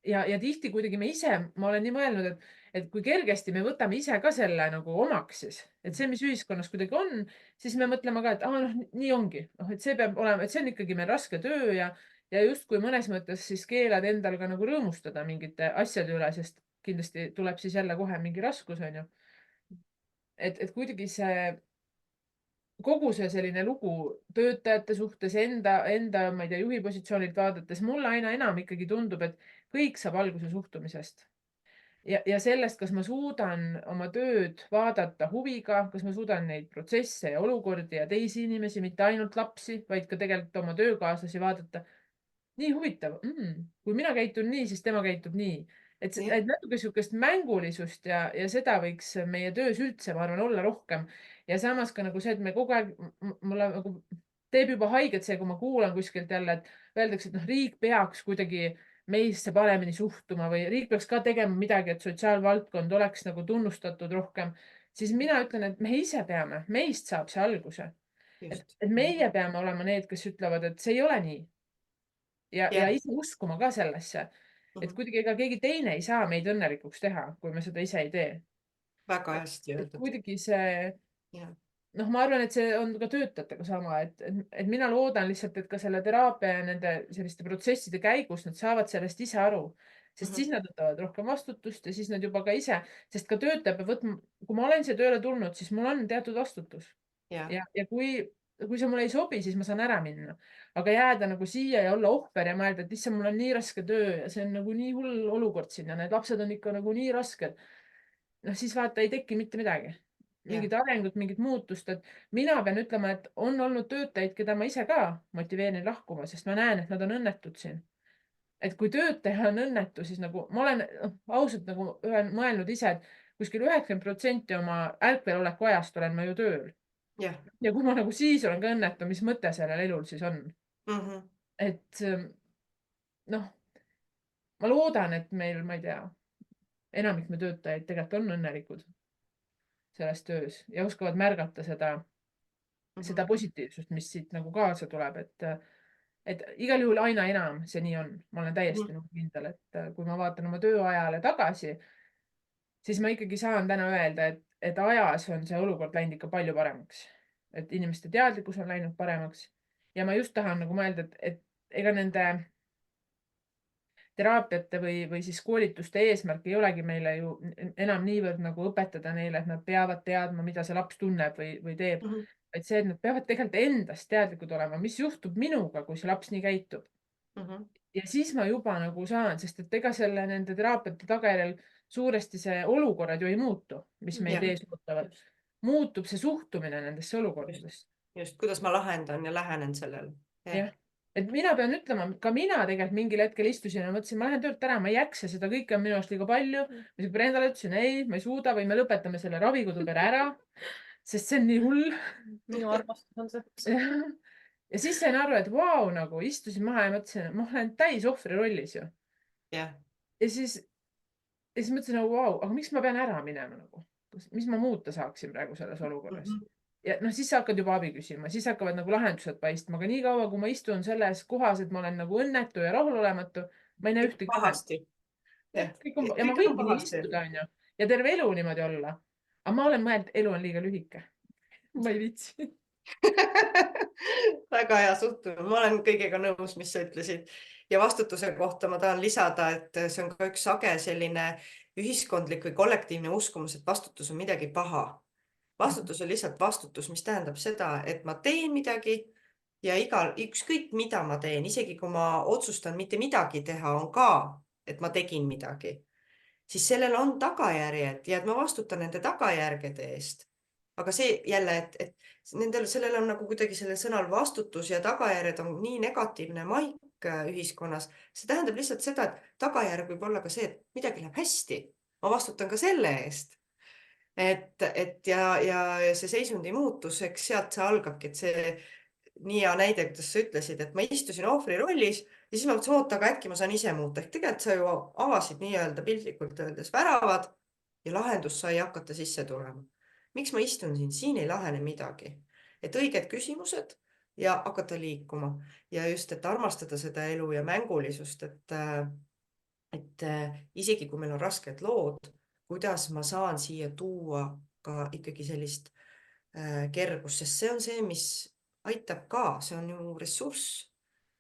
Ja tihti kuidagi ma olen nii mõelnud, et kui kergesti me võtame ise ka selle nagu omaks siis, et see, mis ühiskonnas kuidagi on, siis me mõtleme ka, et noh, nii ongi, et see peab olema, et see on ikkagi meil raske töö ja justkui mõnes mõttes siis keelad endal ka nagu rõõmustada mingite asjade üle, sest kindlasti tuleb siis jälle kohe mingi raskus, on ju. Et kuidagi kogu see selline lugu töötajate suhtes enda, ma ei tea, juhi positsioonilt vaadates, mulle aina enam ikkagi tundub, et kõik saab alguse suhtumisest. Ja sellest, kas ma suudan oma tööd vaadata huviga, kas ma suudan neid protsesse ja olukordi ja teisi inimesi, mitte ainult lapsi, vaid ka tegelikult oma töökaaslasi vaadata. Nii huvitav. Kui mina käitun nii, siis tema käitub nii. Et natuke sihukest mängulisust ja seda võiks meie töös üldse, ma arvan, olla rohkem. Ja samas ka nagu see, et me kogu aeg, mulle nagu teeb juba haiget see, kui ma kuulan kuskilt jälle, et öeldakse, et noh, riik peaks kuidagi meisse paremini suhtuma või riik peaks ka tegema midagi, et sotsiaalvaldkond oleks nagu tunnustatud rohkem. Siis mina ütlen, et me ise peame, meist saab see alguse. Et meie peame olema need, kes ütlevad, et see ei ole nii. Ja ise uskuma ka sellesse, et kuidagi ega keegi teine ei saa meid õnnelikuks teha, kui me seda ise ei tee. Väga hästi öeldud. Kuidagi noh, ma arvan, et see on ka töötajatega sama, et mina loodan lihtsalt, et ka selle teraapia ja nende selliste protsesside käigus nad saavad sellest ise aru, sest siis nad võtavad rohkem vastutust ja siis nad juba ka ise, sest ka töötaja peab võtma, kui ma olen siia tööle tulnud, siis mul on teatud vastutus. Ja kui see mulle ei sobi, siis ma saan ära minna, aga jääda nagu siia ja olla ohver ja mõelda, et issand, mul on nii raske töö ja see on nagu nii hull olukord siin ja need lapsed on ikka nagu nii rasked. Noh, siis vaata ei teki mitte midagi, mingit arengut, mingit muutust, et mina pean ütlema, et on olnud töötajaid, keda ma ise ka motiveerin lahkuma, sest ma näen, et nad on õnnetud siin. Et kui töötaja on õnnetu, siis nagu ma olen ausalt nagu mõelnud ise, et kuskil 90% oma ärkveloleku ajast olen ma ju tööl. Ja kui ma nagu siis olen ka õnnetu, mis mõte sellel elul siis on? Et noh, ma loodan, et meil, ma ei tea, enamik me töötajaid tegelikult on õnnelikud selles töös ja oskavad märgata seda positiivsust, mis siit nagu kaasa tuleb, et igal juhul aina enam see nii on. Ma olen täiesti kindel, et kui ma vaatan oma tööajale tagasi, siis ma ikkagi saan täna öelda, et ajas on see olukord läinud ikka palju paremaks. Et inimeste teadlikkus on läinud paremaks. Ja ma just tahan nagu mõelda, et ega nende teraapiate või siis koolituste eesmärk ei olegi meile ju enam niivõrd nagu õpetada neile, et nad peavad teadma, mida see laps tunneb või teeb. Vaid see, et nad peavad tegelikult endast teadlikud olema, mis juhtub minuga, kui see laps nii käitub. Ja siis ma juba nagu saan, sest et ega selle nende teraapiate tagajärjel suuresti see olukorrad ju ei muutu, mis meid ees ootavad. Muutub see suhtumine nendesse olukordadesse. Just, kuidas ma lahendan ja lähenen sellele. Jah. Et mina pean ütlema, ka mina tegelikult mingil hetkel istusin ja mõtlesin, ma lähen töölt ära, ma ei jaksa seda kõike on minu arust liiga palju. Ma Brendale ütlesin, ei, ma ei suuda või me lõpetame selle ravikodupere ära, sest see on nii hull. Minu armastus on see. Ja siis sain aru, et vau, nagu istusin maha ja mõtlesin, et ma olen täis ohvri rollis ju. Ja siis mõtlesin, vau, aga miks ma pean ära minema nagu? Mis ma muuta saaksin praegu selles olukorras? Ja siis sa hakkad juba abi küsima, siis hakkavad nagu lahendused paistma, aga nii kaua, kui ma istun selles kohas, et ma olen nagu õnnetu ja rahulolematu, ma ei näe ühtegi pahasti. Ja ma võingi nii istuda, on ju. Ja terve elu niimoodi olla. Aga ma olen mõeld, elu on liiga lühike. Ma ei viitsi. Väga hea suhtumine. Ma olen kõigega nõus, mis sa ütlesid. Ja vastutuse kohta ma tahan lisada, et see on ka üks sage selline ühiskondlik või kollektiivne uskumus, et vastutus on midagi paha. Vastutus on lihtsalt vastutus, mis tähendab seda, et ma teen midagi ja ükskõik mida ma teen, isegi kui ma otsustan mitte midagi teha, on ka, et ma tegin midagi. Siis sellel on tagajärjed ja et ma vastutan nende tagajärgede eest. Aga see jälle, et sellel on nagu kuidagi sellel sõnal vastutus ja tagajärjed on nii negatiivne maik ühiskonnas. See tähendab lihtsalt seda, et tagajärg võib olla ka see, et midagi läheb hästi. Ma vastutan ka selle eest. Ja see seisundi muutus, eks sealt see algabki, et see nii hea näide, kuidas sa ütlesid, et ma istusin ohvri rollis ja siis ma mõtlesin, oota, aga äkki ma saan ise muuta. Ehk tegelikult sa ju avasid nii-öelda piltlikult öeldes väravad ja lahendus sai hakata sisse tulema. Miks ma istun siin ei lahene midagi. Et õiged küsimused ja hakata liikuma. Ja just, et armastada seda elu ja mängulisust, et isegi kui meil on rasked lood, kuidas ma saan siia tuua ka ikkagi sellist kergust, sest see on see, mis aitab ka, see on ju ressurss.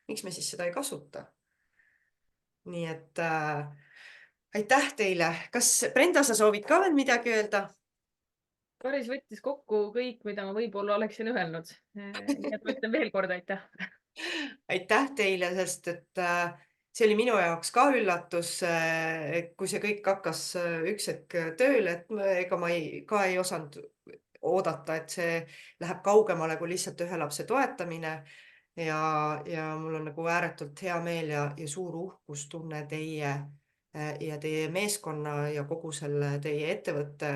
Miks me siis seda ei kasuta? Nii et aitäh teile. Kas Brenda, sa soovid ka veel midagi öelda? Karis võttis kokku kõik, mida ma võib-olla oleksin öelnud. Nii et ma ütlen veel kord aitäh. Aitäh teile, sest et see oli minu jaoks ka üllatus, kui see kõik hakkas üks hetk tööle, et ega ma ei osanud oodata, et see läheb kaugemale kui lihtsalt ühe lapse toetamine ja mul on nagu ääretult hea meel ja suur uhkustunne teie ja teie meeskonna ja kogu selle teie ettevõtte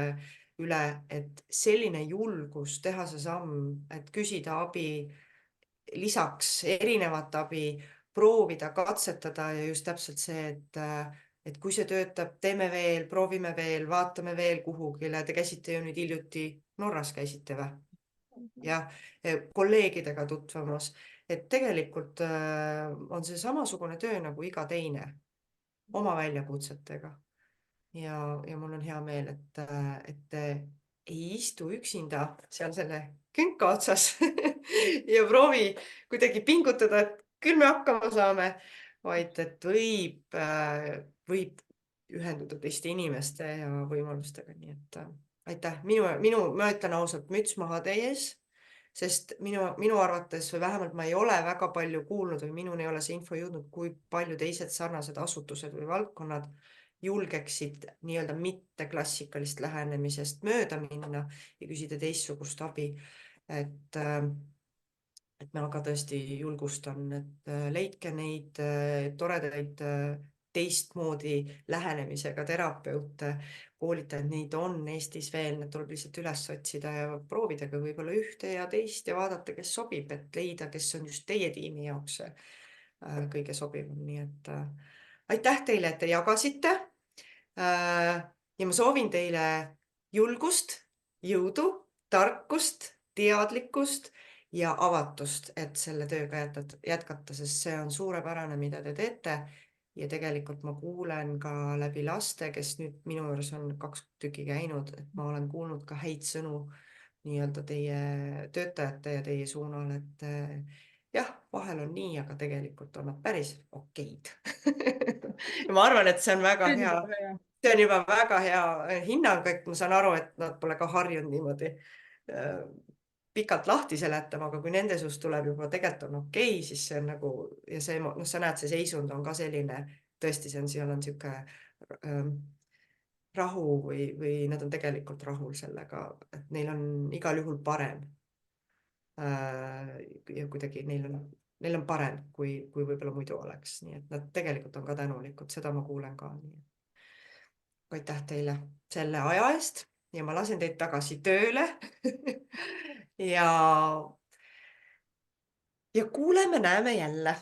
üle, et selline julgus teha see samm, et küsida abi, lisaks erinevat abi, proovida, katsetada ja just täpselt see, et kui see töötab, teeme veel, proovime veel, vaatame veel kuhugile. Te käisite ju nüüd hiljuti Norras käisite või? Ja kolleegidega tutvumas, et tegelikult on see samasugune töö nagu iga teine oma väljakutsetega. Ja mul on hea meel, et te ei istu üksinda seal selle künka otsas ja proovi kuidagi pingutada, et küll me hakkama saame, vaid et võib ühenduda teiste inimeste ja võimalustega. Nii et aitäh. Ma ütlen ausalt, müts maha teie ees, sest minu arvates või vähemalt ma ei ole väga palju kuulnud või minuni ei ole see info jõudnud, kui palju teised sarnased asutused või valdkonnad julgeksid nii-öelda mitte klassikalist lähenemisest mööda minna ja küsida teistsugust abi. Et ma ka tõesti julgustan, et leidke neid toredaid teistmoodi lähenemisega terapeute, koolitajaid, neid on Eestis veel, need tuleb lihtsalt üles otsida ja proovida ka võib-olla ühte ja teist ja vaadata, kes sobib, et leida, kes on just teie tiimi jaoks kõige sobivam. Nii et aitäh teile, et te jagasite ja ma soovin teile julgust, jõudu, tarkust, teadlikkust ja avatust, et selle tööga jätkata, sest see on suurepärane, mida te teete ja tegelikult ma kuulen ka läbi laste, kes nüüd minu juures on 2 tükki käinud, et ma olen kuulnud ka häid sõnu nii-öelda teie töötajate ja teie suunal, et jah, vahel on nii, aga tegelikult on nad päris okeid. Ja ma arvan, et see on väga hea. See on juba väga hea hinnang, et ma saan aru, et nad pole ka harjunud niimoodi pikalt lahti seletama, aga kui nende suust tuleb juba tegelikult on okei, siis see on nagu ja see, noh, sa näed, see seisund on ka selline, tõesti, seal on sihuke rahu või nad on tegelikult rahul sellega, et neil on igal juhul parem. Ja kuidagi neil on parem, kui võib-olla muidu oleks, nii et nad tegelikult on ka tänulikud, seda ma kuulen ka. Aitäh teile selle aja eest ja ma lasen teid tagasi tööle. Ja kuuleme, näeme jälle.